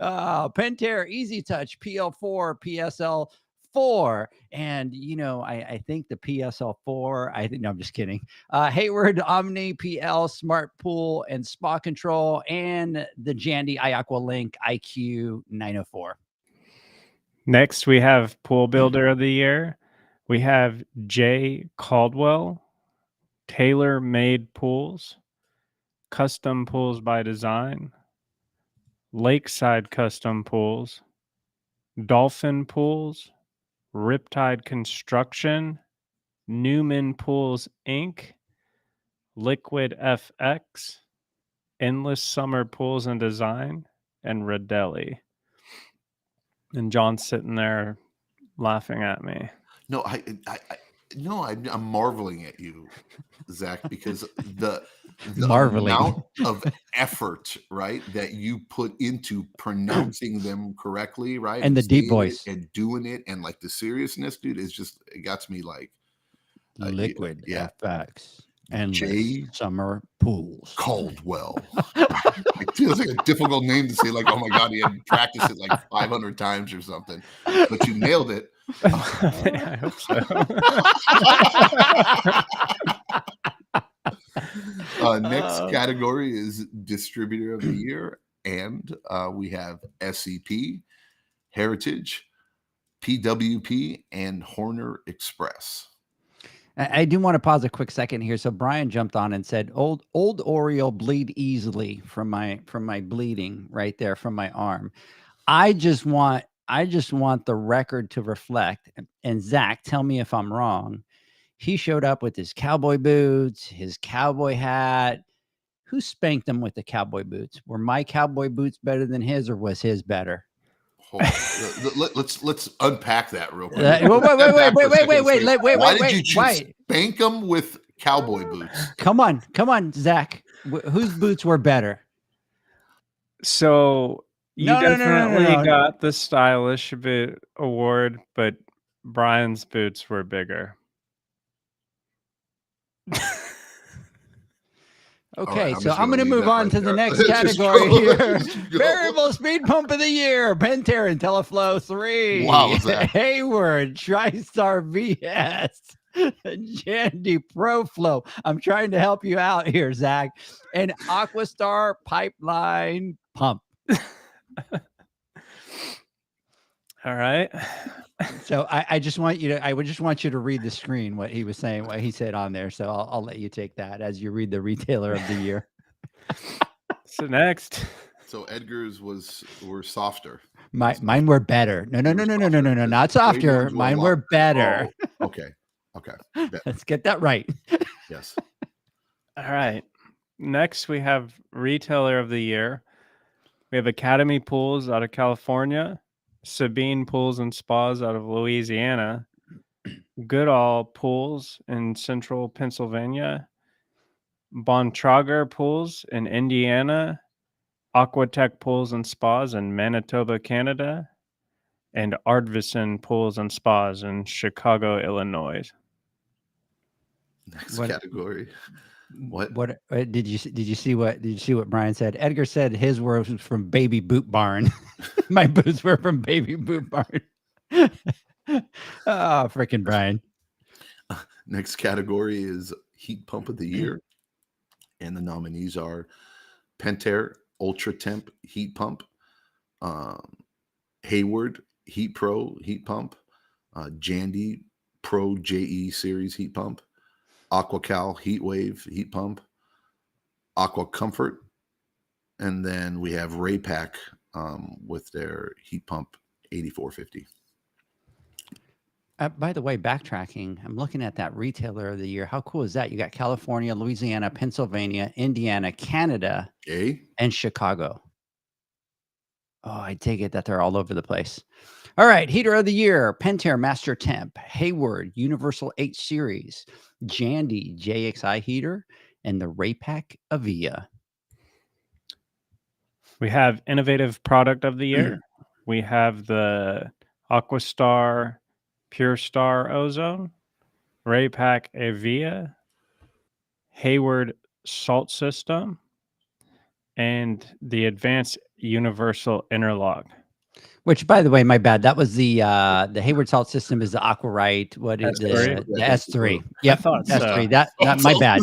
Pentair Easy Touch PL4 PSL4, and I think the PSL4. No, I'm just kidding. Hayward Omni PL Smart Pool and Spa Control, and the Jandy iAqua Link IQ 904. Next, we have Pool Builder of the Year. We have Jay Caldwell, Tailor Made Pools, Custom Pools by Design, Lakeside Custom Pools, Dolphin Pools, Riptide Construction, Newman Pools Inc., Liquid FX, Endless Summer Pools and Design, and Rodelli. And John's sitting there laughing at me. No, I'm marveling at you, Zach, because the amount of effort, right, that you put into pronouncing them correctly, right, and the deep voice and doing it, and like the seriousness, dude, is just, it got me like Liquid FX. And Summer Pools. Caldwell. It feels like a difficult name to say, like, oh my God, he had practiced it like 500 times or something. But you nailed it. I hope so. Next category is Distributor of the Year. And we have SCP, Heritage, PWP, and Horner Express. I do want to pause a quick second here. So Brian jumped on and said, old Oriole bleed easily from my bleeding right there from my arm. I just want the record to reflect. And Zach, tell me if I'm wrong. He showed up with his cowboy boots, his cowboy hat. Who spanked him with the cowboy boots? Were my cowboy boots better than his, or was his better? Let's unpack that real quick. Wait. Why did you choose spank them with cowboy boots? Come on, Zach. Whose boots were better? So you No, no, no, no, no, definitely no. got the stylish boot award, but Brian's boots were bigger. Okay, I'm so just I'm gonna going to leave move that on right to the there. next Just category go. here. Just go. Variable speed pump of the year, Pentair Intelliflow 3. Wow, Zach. Hayward, TriStar VS, Jandy ProFlow. I'm trying to help you out here, Zach. And Aquastar Pipeline Pump. All right. So I just want you to, I would just want you to read the screen, what he was saying, what he said on there. So I'll let you take that as you read the retailer of the year. So next. So Edgar's were softer. Mine were better. No, not softer. Ones were a Mine lot were better. better. Oh, okay. Better. Let's get that right. Yes. All right. Next, we have retailer of the year. We have Academy Pools out of California, Sabine Pools and Spas out of Louisiana, Goodall Pools in central Pennsylvania, Bontrager Pools in Indiana, Aquatech Pools and Spas in Manitoba, Canada, and Ardvison Pools and Spas in Chicago, Illinois. Next What- category. What? What did you see what Brian said? Edgar said his were from Baby Boot Barn. My boots were from Baby Boot Barn. Oh, freaking Brian. Next category is heat pump of the year. And the nominees are Pentair Ultra Temp Heat Pump, Hayward Heat Pro Heat Pump, Jandy Pro JE Series Heat Pump, AquaCal Heat Wave Heat Pump, Aqua Comfort, and then we have Raypak with their Heat Pump 8450. By the way, backtracking, I'm looking at that retailer of the year. How cool is that? You got California, Louisiana, Pennsylvania, Indiana, Canada, and Chicago. Oh, I take it that they're all over the place. All right, heater of the year, Pentair Master Temp, Hayward Universal H Series, Jandy JXI heater, and the Raypak Avia. We have innovative product of the year. We have the Aquastar Pure Star Ozone, Raypak Avia, Hayward Salt System, and the Advanced Universal Interlock. Which, by the way, my bad. That was the Hayward Salt System is the Aquarite. What is S3? the S3? Yep, I thought S3. so. That my bad.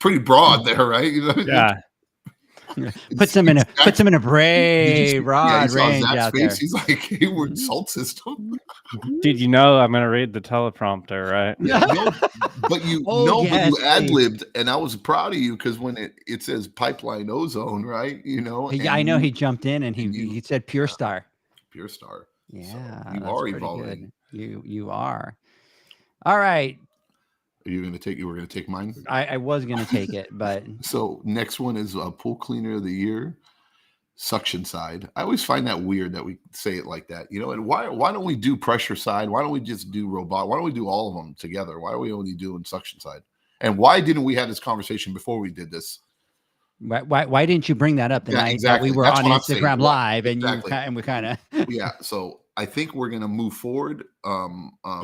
Pretty broad there, right? Yeah. Puts them in a very broad range out there. He's like Hayward Salt System. Did you know I'm going to read the teleprompter, right? But you yes, you ad-libbed, and I was proud of you because when it says pipeline ozone, right? You know, I know he jumped in and he said Pure Star. Pure Star. Yeah, so you that's are pretty evolving. Good. You are. All right. You were going to take mine? I was going to take it, but so next one is a pool cleaner of the year, suction side. I always find that weird that we say it like that, you know. And why don't we do pressure side? Why don't we just do robot? Why don't we do all of them together? Why are we only doing suction side? And why didn't we have this conversation before we did this? Why didn't you bring that up the night that we were on Instagram Live and we kind of yeah. So I think we're going to move forward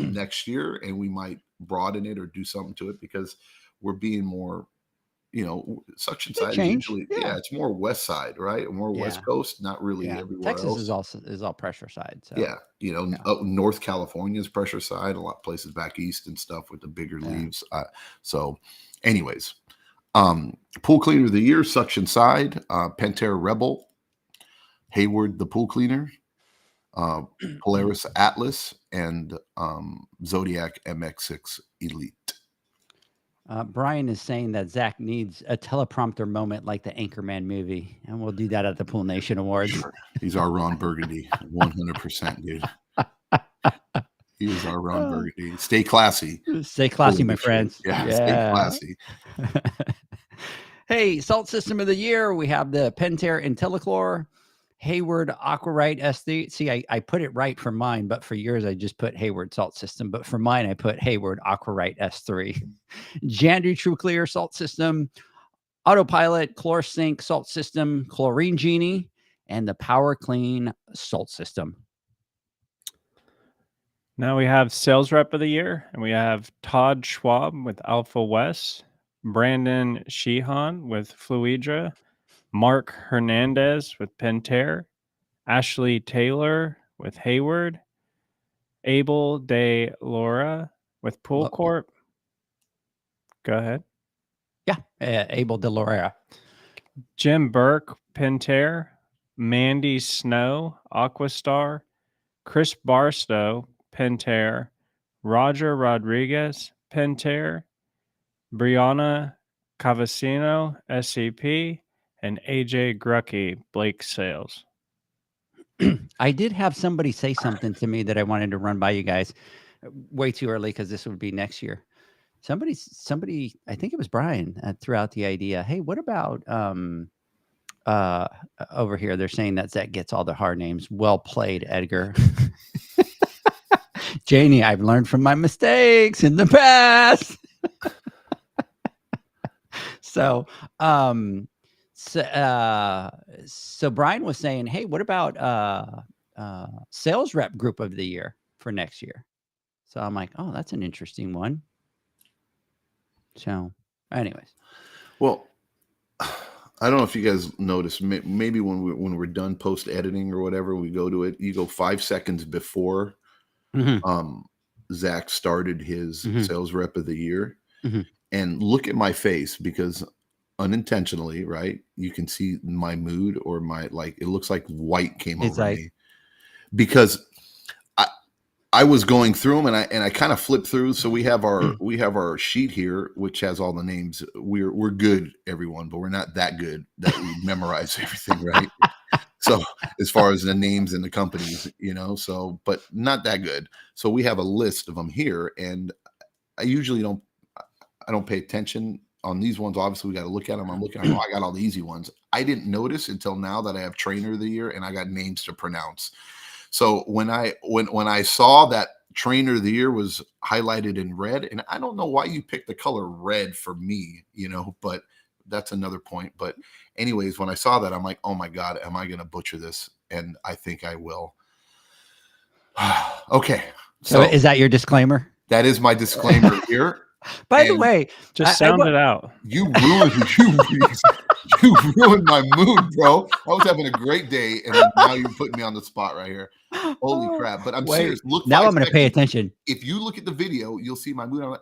next year, and we might broaden it or do something to it because we're being more, you know, suction side is usually it's more west side, right? More west coast, not really everywhere Texas else. is all pressure side. So. Yeah, you know, North California is pressure side. A lot of places back east and stuff with the bigger leaves. So, anyways, pool cleaner of the year, suction side, Pentair Rebel, Hayward the pool cleaner, Polaris Atlas, and Zodiac MX6 Elite. Brian is saying that Zach needs a teleprompter moment like the Anchorman movie, and we'll do that at the Pool Nation Awards. Sure. He's our Ron Burgundy, 100%, dude. He was our Ron Burgundy. Stay classy. Stay classy, my friends. Yeah, stay classy. Hey, salt system of the year. We have the Pentair IntelliChlor, Hayward Aquarite S3. See, I put it right for mine, but for yours, I just put Hayward Salt System. But for mine, I put Hayward Aquarite S3. Jandy True Clear Salt System, Autopilot, ChlorSync salt system, Chlorine Genie, and the Power Clean salt system. Now we have Sales Rep of the Year, and we have Todd Schwab with Alpha West, Brandon Sheehan with Fluidra, Mark Hernandez with Pentair, Ashley Taylor with Hayward, Abel De Laura with Pool Corp. Go ahead. Yeah, Abel De Laura. Jim Burke, Pentair, Mandy Snow, Aquastar, Chris Barstow, Pentair, Roger Rodriguez, Pentair, Brianna Cavacino, SCP, and AJ Grucky, Blake Sales. I did have somebody say something to me that I wanted to run by you guys. Way too early because this would be next year. Somebody, I think it was Brian, threw out the idea. Hey, what about over here? They're saying that Zach gets all the hard names. Well played, Edgar. Janie, I've learned from my mistakes in the past. So Brian was saying, hey, what about sales rep group of the year for next year? So I'm like, oh, that's an interesting one. So anyways. Well, I don't know if you guys noticed, maybe when we're done post editing or whatever, we go to it, you go 5 seconds before Zach started his sales rep of the year, and look at my face, because unintentionally, right, you can see my mood or my, like, it looks like white came over me, because I was going through them and I kind of flipped through. So we have our sheet here, which has all the names. We're good, everyone, but we're not that good that we memorize everything, right? So as far as the names and the companies, so, but not that good. So we have a list of them here, and I usually don't pay attention on these ones. Obviously we got to look at them. I'm looking, I got all the easy ones. I didn't notice until now that I have trainer of the year and I got names to pronounce. So when I saw that trainer of the year was highlighted in red, and I don't know why you picked the color red for me, but that's another point. But anyways, when I saw that, I'm like, oh my God, am I going to butcher this? And I think I will. Okay. So is that your disclaimer? That is my disclaimer here. By the way, just sound it out. You ruined my mood, bro. I was having a great day, and now you're putting me on the spot right here. Holy crap! But I'm serious. Look, now I'm going to pay attention. If you look at the video, you'll see my mood.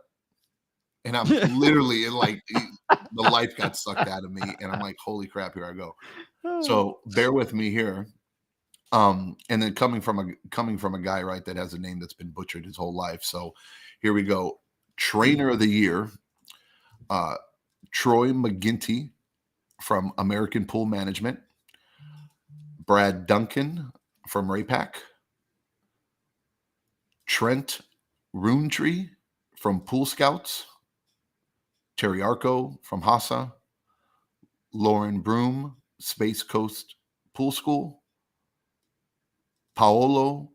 And I'm literally in, like, the life got sucked out of me, and I'm like, holy crap, here I go. So bear with me here. And then coming from a guy, right, that has a name that's been butchered his whole life. So here we go. Trainer of the year, Troy McGinty from American Pool Management, Brad Duncan from Raypack, Trent Roontree from Pool Scouts, Terry Arco from Hassa, Lauren Broom, Space Coast Pool School, Paolo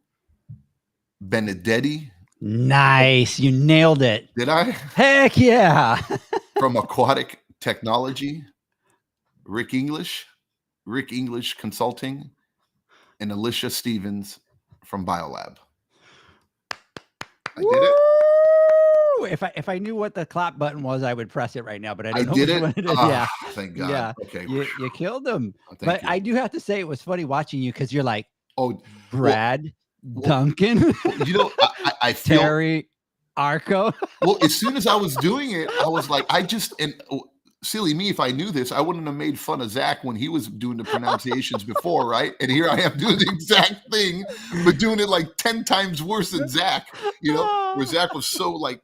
Benedetti. Nice. You nailed it. Did I? Heck yeah. From Aquatic Technology, Rick English Consulting, and Alicia Stevens from BioLab. I did it. If I knew what the clap button was, I would press it right now, but I don't did know it. what it is. Yeah. Thank God. Yeah. Okay. You killed them. Thank you. I do have to say, it was funny watching you, because you're like, oh, Brad Duncan, I feel Terry Arco. Well, as soon as I was doing it, I was like, silly me, if I knew this, I wouldn't have made fun of Zach when he was doing the pronunciations before, right? And here I am doing the exact thing, but doing it like 10 times worse than Zach, where Zach was so like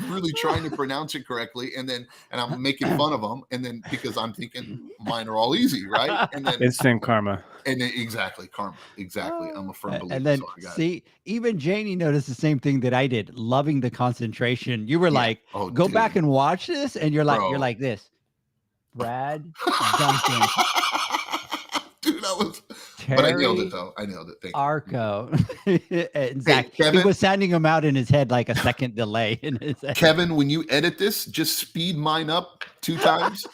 really trying to pronounce it correctly, and I'm making fun of him, and then because I'm thinking mine are all easy, right? And then instant karma. And then karma. Exactly. I'm a firm believer. And then even Janie noticed the same thing that I did, loving the concentration. You were like, go back and watch this, and you're like this. Brad Duncan. Dude, but I nailed it though. I nailed it. Thank you. Arco. And Zach, hey, Kevin, he was sounding him out in his head like a second delay in his head. Kevin, when you edit this, just speed mine up 2 times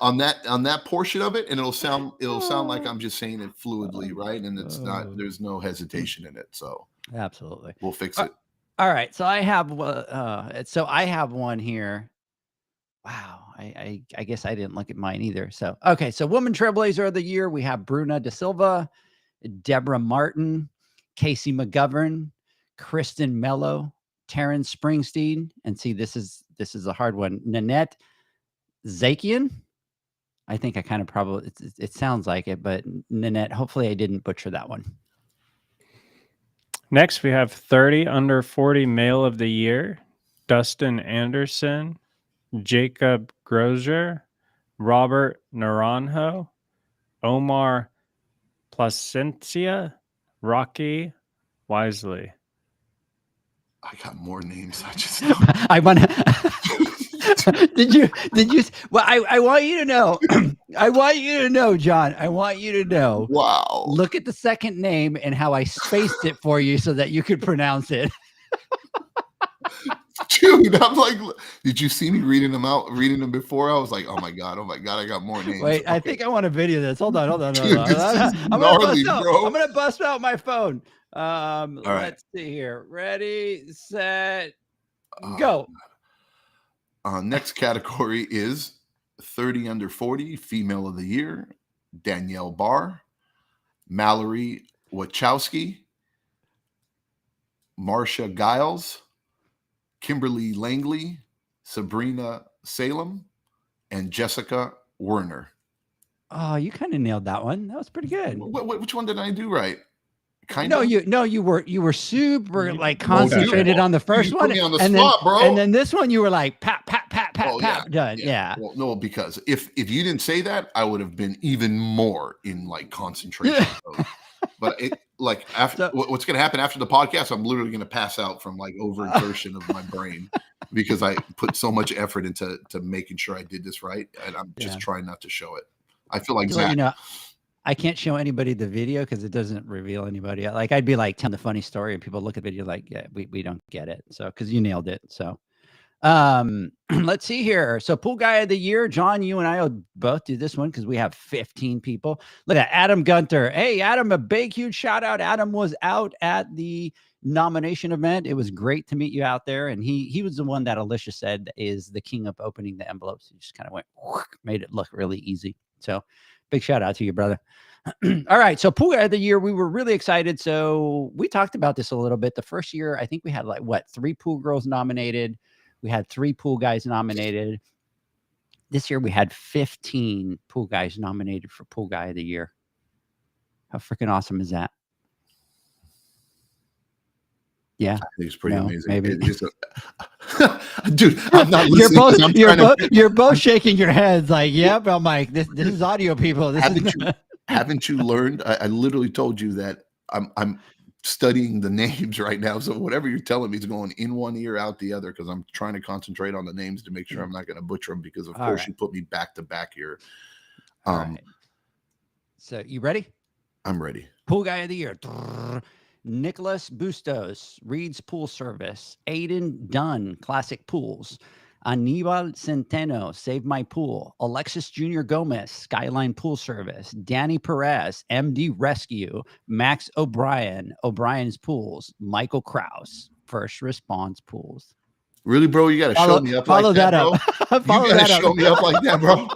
on that portion of it, and it'll sound like I'm just saying it fluidly, right? And it's not. There's no hesitation in it. So Absolutely. we'll fix it. All right. So I have one here. Wow. I guess I didn't look at mine either. So okay. So Woman Trailblazer of the Year, we have Bruna Da Silva, Deborah Martin, Casey McGovern, Kristen Mello, Terrence Springsteen, and see, this is a hard one. Nanette Zakian. I think I kind of probably it sounds like it, but Nanette, hopefully I didn't butcher that one. Next, we have 30 under 40 Male of the Year, Dustin Anderson, Jacob Grozier, Robert Naranjo, Omar Placencia, Rocky Wisely. I got more names. I just I want to. Did you? Well, I want you to know. I want you to know, John. I want you to know. wow. Look at the second name and how I spaced it for you so that you could pronounce it. Dude, I'm like, did you see me reading them before? I was like, oh my god, I got more names. Wait, okay. I think I want to video this. Hold on. Dude, this is gnarly, bro. I'm gonna bust out my phone. right. Let's see here. Ready, set, go. Next category is 30 under 40 Female of the Year, Danielle Barr, Mallory Wachowski, Marcia Giles, Kimberly Langley, Sabrina Salem, and Jessica Werner. Oh, you kind of nailed that one. That was pretty good. Which one did I do right? You were super like concentrated on the first one, me on the and spot, then, bro. And then this one, you were like pat, done. Yeah. Well, no, because if you didn't say that, I would have been even more in like concentration mode. But it like after what's going to happen after the podcast, I'm literally going to pass out from like overexertion of my brain because I put so much effort into making sure I did this right, and I'm just trying not to show it. I feel like that. I can't show anybody the video because it doesn't reveal anybody. Like I'd be like telling the funny story and people look at the video like, yeah, we don't get it. So because you nailed it. So let's see here. So Pool Guy of the Year, John, you and I will both do this one because we have 15 people. Look at Adam Gunter. Hey, Adam, a big, huge shout out. Adam was out at the nomination event. It was great to meet you out there. And he was the one that Alicia said is the king of opening the envelopes. He just kind of went, made it look really easy. So big shout out to you, brother. All right. So Pool Guy of the Year, we were really excited. So we talked about this a little bit. The first year, I think we had like 3 pool girls nominated. We had 3 pool guys nominated. This year we had 15 pool guys nominated for Pool Guy of the Year. How freaking awesome is that? Yeah, I think it's pretty amazing. Maybe. Dude, I'm not listening. You're both shaking your heads like, yep. I'm like, this is audio, people. Haven't you learned? I literally told you that I'm studying the names right now. So whatever you're telling me is going in one ear, out the other, because I'm trying to concentrate on the names to make sure I'm not going to butcher them. Because of course you put me back to back here. Right. So you ready? I'm ready. Pool Guy of the Year. Nicholas Bustos, Reed's Pool Service. Aiden Dunn, Classic Pools. Anibal Centeno, Save My Pool. Alexis Jr. Gomez, Skyline Pool Service. Danny Perez, MD Rescue. Max O'Brien, O'Brien's Pools. Michael Kraus, First Response Pools. Really, bro? You got to show me up like that, bro. You got to show me up like that, bro.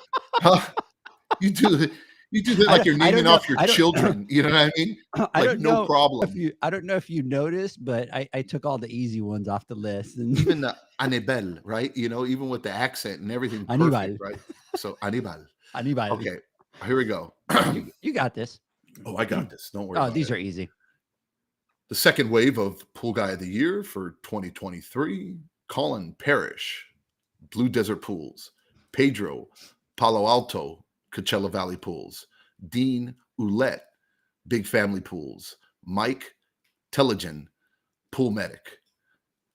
You do that like you're naming off your children. You know what I mean? Like, no problem. I don't know if you noticed, but I took all the easy ones off the list. And even the Anibal, right? You know, even with the accent and everything. Perfect, right? So Anibal. Okay, here we go. You got this. Oh, I got this. Don't worry. Oh, these are easy. The second wave of Pool Guy of the Year for 2023, Colin Parrish, Blue Desert Pools. Pedro, Palo Alto, Coachella Valley Pools. Dean Ouellette, Big Family Pools. Mike Telligen, Pool Medic.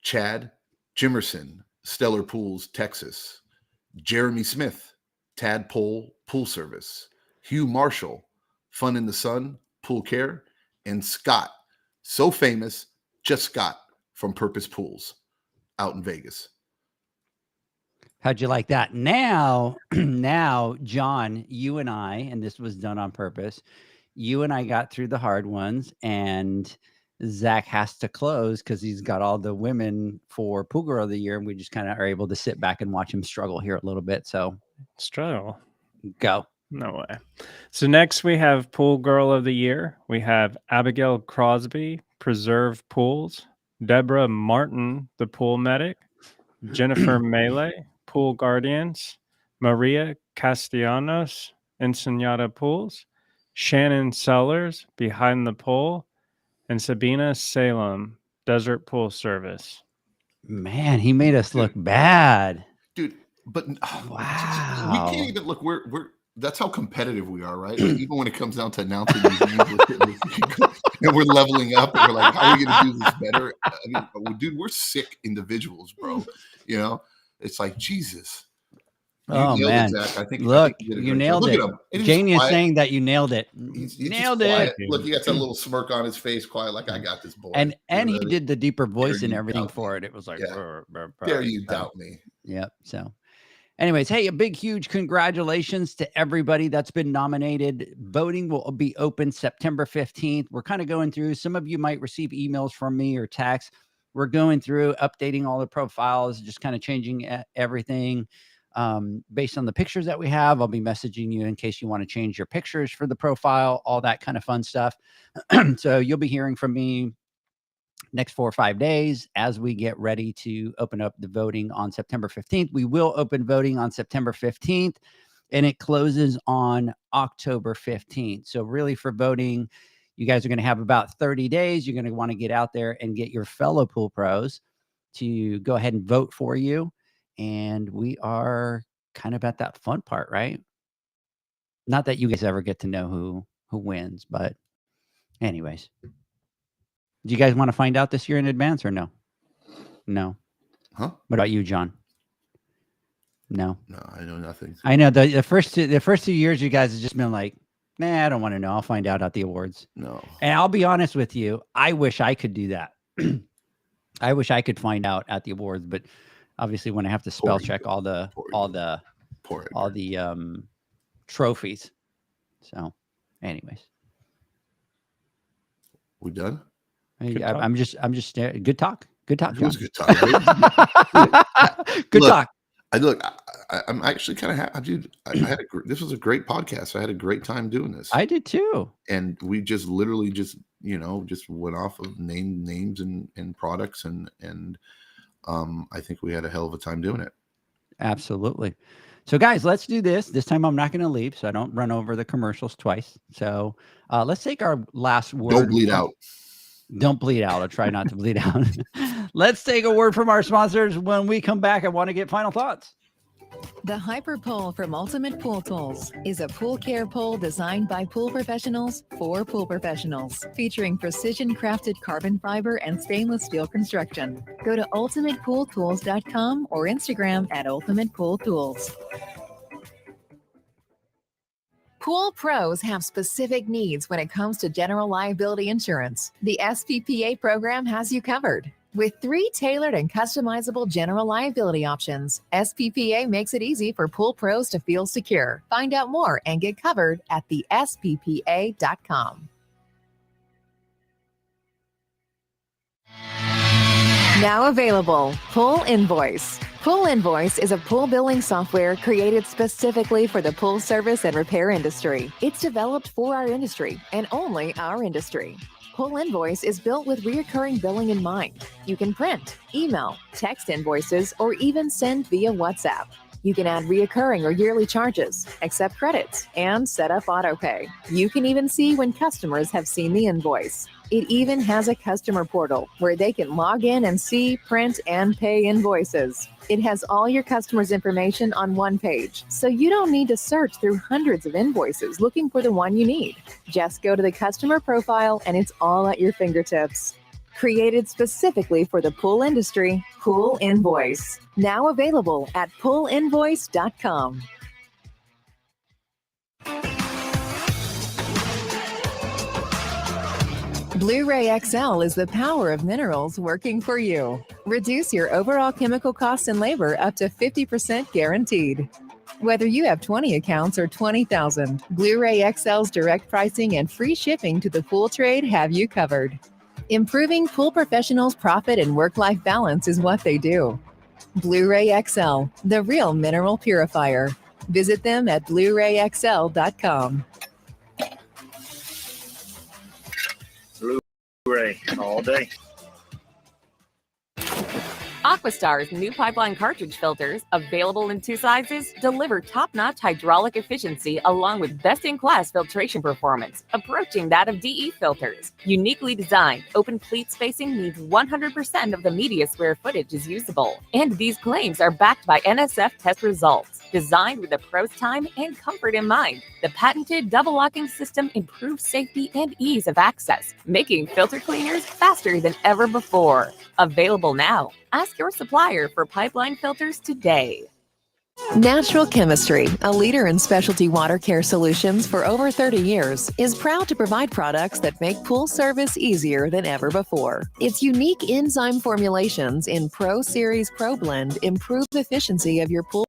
Chad Jimerson, Stellar Pools, Texas. Jeremy Smith, Tadpole Pool Service. Hugh Marshall, Fun in the Sun, Pool Care. And Scott, so famous, just Scott from Purpose Pools out in Vegas. How'd you like that? Now, now, John, you and I, and this was done on purpose, you and I got through the hard ones, and Zach has to close because he's got all the women for Pool Girl of the Year, and we just kind of are able to sit back and watch him struggle here a little bit. So Struggle. go. No way. So next we have Pool Girl of the Year. We have Abigail Crosby, Preserve Pools, Deborah Martin, the Pool Medic, Jennifer Melee, Pool Guardians, Maria Castellanos, Ensenada Pools, Shannon Sellers, Behind the Pool, and Sabina Salem, Desert Pool Service. Man, he made us look bad. Dude, but Wow. we can't even look. We're that's how competitive we are, right? Like, even when it comes down to announcing these names, and we're leveling up, and we're like, how are we going to do this better? I mean, dude, we're sick individuals, bro. You know, it's like Jesus. You Oh nailed man! it, Zach. I think Look, you did a you great nailed job. it. Look at him. And he's Janie is quiet. saying that you nailed it. He's Nailed just quiet. it. Look, he got that little smirk on his face, quiet, like I got this boy. And he You know, did the deeper voice Dare and you everything doubt for me. it. It was like, Yeah. "Brr, brr, brr." Dare you So, doubt me? Yep. So, anyways, hey, a big, huge congratulations to everybody that's been nominated. Voting will be open September 15th. We're kind of going through, some of you might receive emails from me or text. We're going through, updating all the profiles, just kind of changing everything based on the pictures that we have. I'll be messaging you in case you want to change your pictures for the profile, all that kind of fun stuff. So you'll be hearing from me next 4 or 5 days as we get ready to open up the voting on September 15th. We will open voting on September 15th and it closes on October 15th. So really for voting, you guys are going to have about 30 days. You're going to want to get out there and get your fellow pool pros to go ahead and vote for you. And we are kind of at that fun part, right? Not that you guys ever get to know who wins, but anyways. Do you guys want to find out this year in advance or no? No. Huh? What about you, John? No. No, I know nothing. I know the first 2 years you guys have just been like, nah, I don't want to know. I'll find out at the awards. No. And I'll be honest with you, I wish I could do that. I wish I could find out at the awards, but obviously when I have to spell check all the trophies. So anyways. We done? I'm just good talk. Good talk. It was John. good talk. Good Look, talk. I'm actually kind of happy, dude. This was a great podcast. I had a great time doing this. I did too. And we just literally just went off of names and products and I think we had a hell of a time doing it. Absolutely. So guys, let's do this. This time I'm not going to leave so I don't run over the commercials twice. So let's take our last word. Don't bleed out. Don't bleed out. I'll try not to bleed out. Let's take a word from our sponsors. When we come back, I want to get final thoughts. The Hyper Pole from Ultimate Pool Tools is a pool care pole designed by pool professionals for pool professionals, featuring precision crafted carbon fiber and stainless steel construction. Go to ultimatepooltools.com or Instagram at Ultimate Pool Tools. Pool pros have specific needs when it comes to general liability insurance. The SPPA program has you covered. With 3 tailored and customizable general liability options, SPPA makes it easy for pool pros to feel secure. Find out more and get covered at thesppa.com. Now available, Pool Invoice. Pool Invoice is a pool billing software created specifically for the pool service and repair industry. It's developed for our industry and only our industry. Pool Invoice is built with recurring billing in mind. You can print, email, text invoices, or even send via WhatsApp. You can add recurring or yearly charges, accept credits, and set up autopay. You can even see when customers have seen the invoice. It even has a customer portal where they can log in and see, print, and pay invoices. It has all your customers' information on one page, so you don't need to search through hundreds of invoices looking for the one you need. Just go to the customer profile and it's all at your fingertips. Created specifically for the pool industry, Pool Invoice. Now available at poolinvoice.com. Blu-ray XL is the power of minerals working for you. Reduce your overall chemical costs and labor up to 50% guaranteed. Whether you have 20 accounts or 20,000, Blu-ray XL's direct pricing and free shipping to the pool trade have you covered. Improving pool professionals' profit and work-life balance is what they do. Blu-ray XL, the real mineral purifier. Visit them at BluRayXL.com. Blu-ray all day. Aquastar's new pipeline cartridge filters, available in 2 sizes, deliver top-notch hydraulic efficiency along with best-in-class filtration performance, approaching that of DE filters. Uniquely designed, open pleat spacing means 100% of the media square footage is usable. And these claims are backed by NSF test results. Designed with the pro's time and comfort in mind, the patented double locking system improves safety and ease of access, making filter cleaners faster than ever before. Available now. Ask your supplier for pipeline filters today. Natural Chemistry, a leader in specialty water care solutions for over 30 years, is proud to provide products that make pool service easier than ever before. Its unique enzyme formulations in Pro Series Pro Blend improve the efficiency of your pool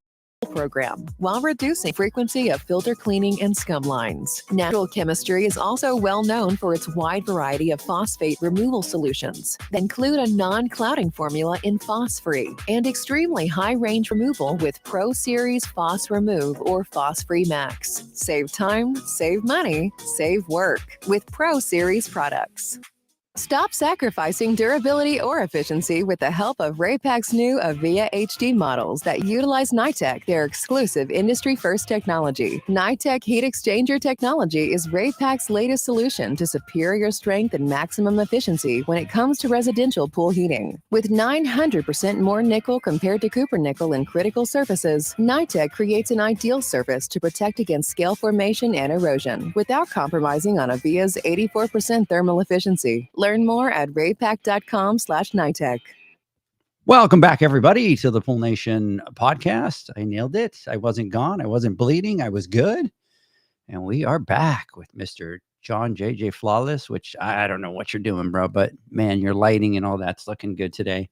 program while reducing frequency of filter cleaning and scum lines. Natural Chemistry is also well known for its wide variety of phosphate removal solutions that include a non-clouding formula in Phos-Free and extremely high range removal with Pro Series Phos Remove or Phos-Free Max. Save time, save money, save work with Pro Series products. Stop sacrificing durability or efficiency with the help of Raypak's new Avia HD models that utilize NITEC, their exclusive industry-first technology. NITEC heat exchanger technology is Raypak's latest solution to superior strength and maximum efficiency when it comes to residential pool heating. With 900% more nickel compared to copper nickel in critical surfaces, NITEC creates an ideal surface to protect against scale formation and erosion without compromising on Avia's 84% thermal efficiency. Learn more at raypak.com/NITEC. Welcome back, everybody, to the Pool Nation podcast. I nailed it. I wasn't gone. I wasn't bleeding. I was good. And we are back with Mr. John JJ Flawless, which I don't know what you're doing, bro, but man, your lighting and all that's looking good today.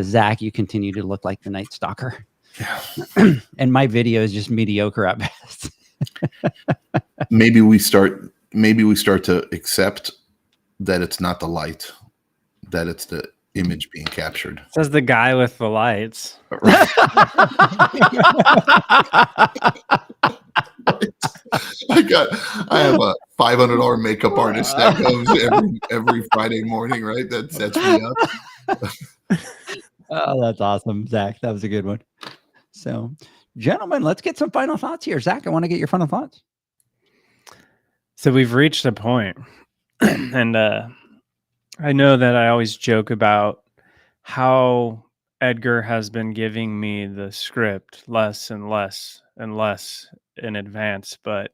Zach, you continue to look like the Night Stalker. Yeah. And my video is just mediocre at best. Maybe we start to accept that it's not the light, that it's the image being captured. Says the guy with the lights. I have a $500 makeup artist that comes every Friday morning, right? That sets me up. Oh, that's awesome, Zach. That was a good one. So, gentlemen, let's get some final thoughts here. Zach, I want to get your final thoughts. So we've reached a point, and I know that I always joke about how Edgar has been giving me the script less and less and less in advance, but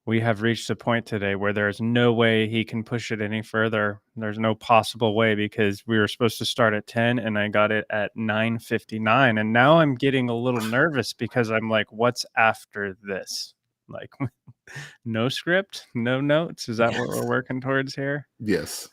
we have reached a point today where there's no way he can push it any further. There's no possible way, because we were supposed to start at 10 and I got it at 9:59. And now I'm getting a little nervous because I'm like, what's after this? Like, no script, no notes. Is that what we're working towards here? Yes.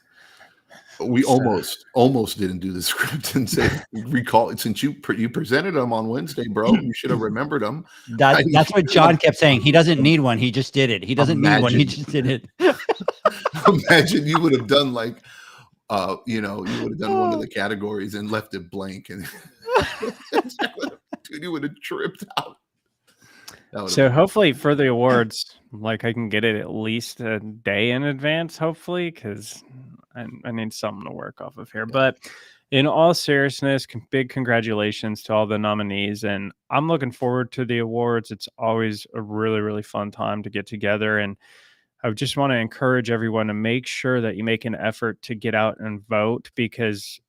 We almost didn't do the script and say, recall it, since you presented them on Wednesday, bro. You should have remembered them. That's what John kept saying. He doesn't need one. He just did it. He doesn't need one. He just did it. Imagine you would have done like, you would have done one of the categories and left it blank, and dude, you would have tripped out. So hopefully for the awards, like I can get it at least a day in advance, hopefully, because I need something to work off of here. But in all seriousness, big congratulations to all the nominees. And I'm looking forward to the awards. It's always a really, really fun time to get together. And I just want to encourage everyone to make sure that you make an effort to get out and vote, because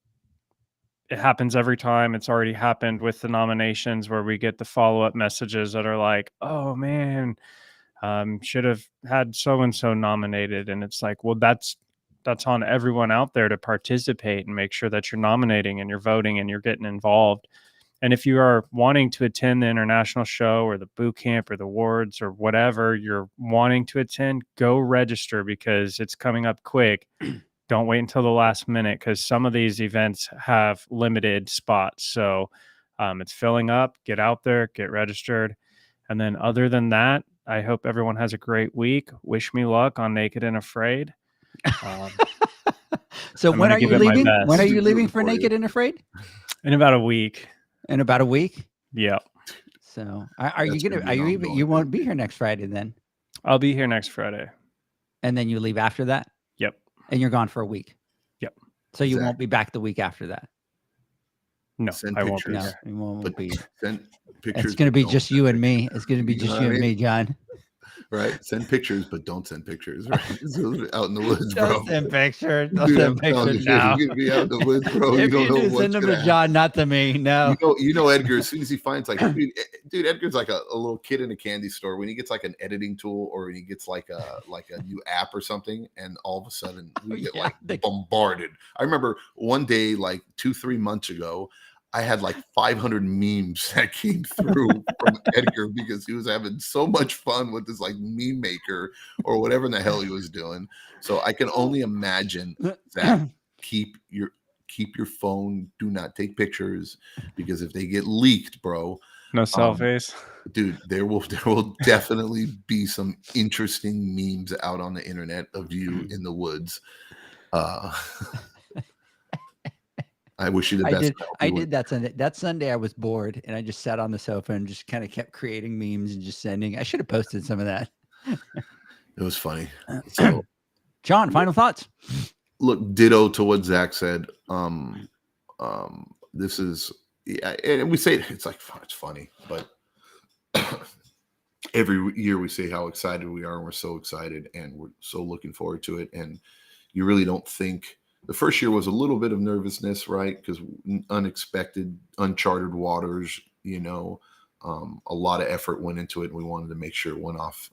it happens every time. It's already happened with the nominations where we get the follow-up messages that are like, oh man, should have had so-and-so nominated. And it's like, well, that's on everyone out there to participate and make sure that you're nominating and you're voting and you're getting involved. And if you are wanting to attend the international show or the boot camp or the awards or whatever you're wanting to attend, go register, because it's coming up quick. Don't wait until the last minute, because some of these events have limited spots. So it's filling up. Get out there, get registered. And then other than that, I hope everyone has a great week. Wish me luck on Naked and Afraid. So I'm when gonna are you give it my leaving? best. When are you Rooting leaving for for you. Naked and Afraid? In about a week. In about a week. Yeah. So are you That's gonna? gonna be Are you an even? ongoing You won't thing. be here next Friday then, I'll be here next Friday. and then you leave after that, Yep. and you're gone for a week. Yep. So you Zach. won't be back the week after that. No, Send I won't be pictures. No, here. you won't But be. send pictures. It's going to but be don't just send you and pictures. me. It's going to be You just know you what I and me, mean? John. Right? Send pictures, but don't send pictures. Right? So out in the woods, bro. Don't send pictures. Don't Dude, send I'm telling pictures you, now. you're gonna be out in the woods, bro. You If don't you know do, what's send them gonna to happen. John, not to me. No. You know Edgar, as soon as he finds like dude, Edgar's like a little kid in a candy store when he gets like an editing tool or when he gets like a new app or something, and all of a sudden we get Yeah, like they- bombarded. I remember one day, like 2-3 months ago, I had like 500 memes that came through from Edgar because he was having so much fun with this like meme maker or whatever in the hell he was doing. So I can only imagine that keep your phone, do not take pictures, because if they get leaked, bro, No selfies. dude, there will definitely be some interesting memes out on the internet of you in the woods. I wish you the best. I did that Sunday. That Sunday I was bored and I just sat on the sofa and just kind of kept creating memes and just sending. I should have posted some of that. It was funny. So John, final thoughts. look, ditto to what Zach said. This is, yeah, and we say it's like it's funny, but every year we say how excited we are, and we're so excited, and we're so looking forward to it. And you really don't think the first year was a little bit of nervousness, right? Because unexpected, uncharted waters. A lot of effort went into it, and we wanted to make sure it went off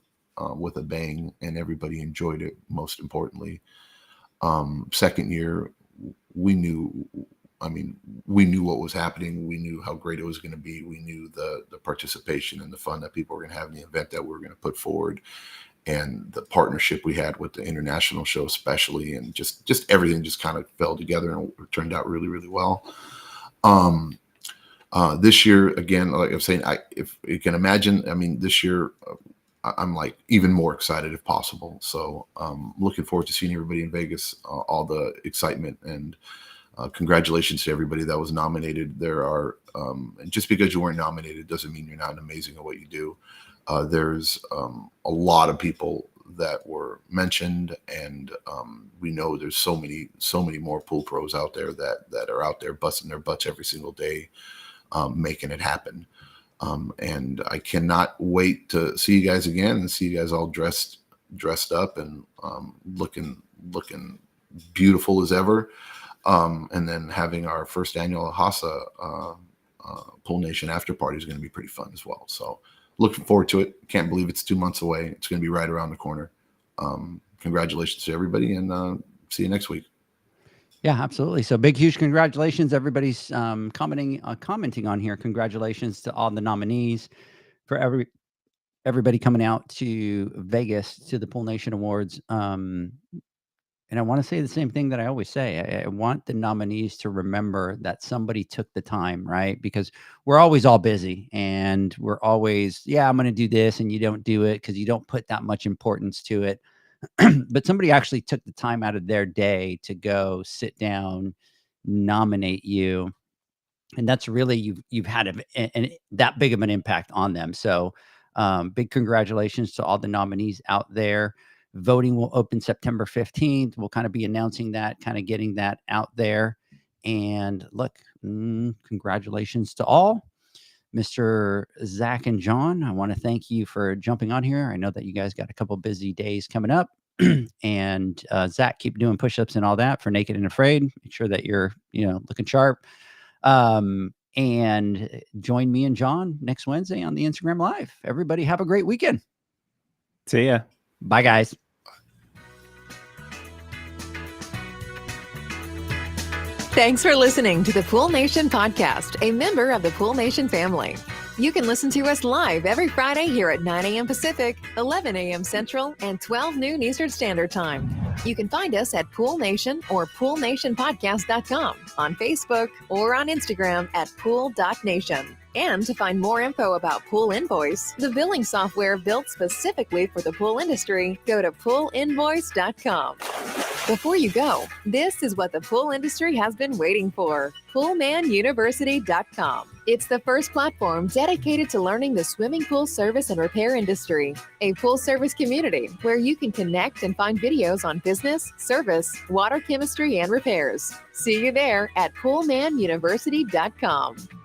with a bang, and everybody enjoyed it. Most importantly. Second year, we knew what was happening. We knew how great it was going to be. We knew the participation and the fun that people were going to have in the event that we were going to put forward, and the partnership we had with the international show, especially, and just everything just kind of fell together and it turned out really, really well. This year, again, like I'm saying, if you can imagine, this year, I'm like even more excited if possible. So looking forward to seeing everybody in Vegas, all the excitement, and congratulations to everybody that was nominated. There are, and just because you weren't nominated doesn't mean you're not amazing at what you do. There's a lot of people that were mentioned, and we know there's so many more pool pros out there that are out there busting their butts every single day, making it happen. And I cannot wait to see you guys again and see you guys all dressed up and looking beautiful as ever. And then having our first annual Hasa Pool Nation after party is going to be pretty fun as well. So looking forward to it. Can't believe it's 2 months away. It's going to be right around the corner. Congratulations to everybody, and see you next week. Yeah, absolutely. So big, huge congratulations. Everybody's commenting on here. Congratulations to all the nominees, for everybody coming out to Vegas to the Pool Nation Awards. And I want to say the same thing that I always say. I want the nominees to remember that somebody took the time, right? Because we're always all busy, and we're always, I'm going to do this, and you don't do it because you don't put that much importance to it. But somebody actually took the time out of their day to go sit down, nominate you, and that's really you've had that big of an impact on them. So big congratulations to all the nominees out there. Voting will open September 15th. We'll kind of be announcing that, kind of getting that out there. And look, congratulations to all. Mr. Zach and John, I want to thank you for jumping on here. I know that you guys got a couple busy days coming up. And Zach, keep doing push-ups and all that for Naked and Afraid. Make sure that you're, looking sharp. And join me and John next Wednesday on the Instagram Live. Everybody have a great weekend. See ya. Bye, guys. Thanks for listening to the Pool Nation podcast, a member of the Pool Nation family. You can listen to us live every Friday here at 9 a.m. Pacific, 11 a.m. Central, and 12 noon Eastern Standard Time. You can find us at Pool Nation or PoolNationPodcast.com, on Facebook, or on Instagram at Pool.Nation. And to find more info about Pool Invoice, the billing software built specifically for the pool industry, go to PoolInvoice.com. Before you go, this is what the pool industry has been waiting for. PoolmanUniversity.com. It's the first platform dedicated to learning the swimming pool service and repair industry, a pool service community where you can connect and find videos on business, service, water chemistry, and repairs. See you there at PoolmanUniversity.com.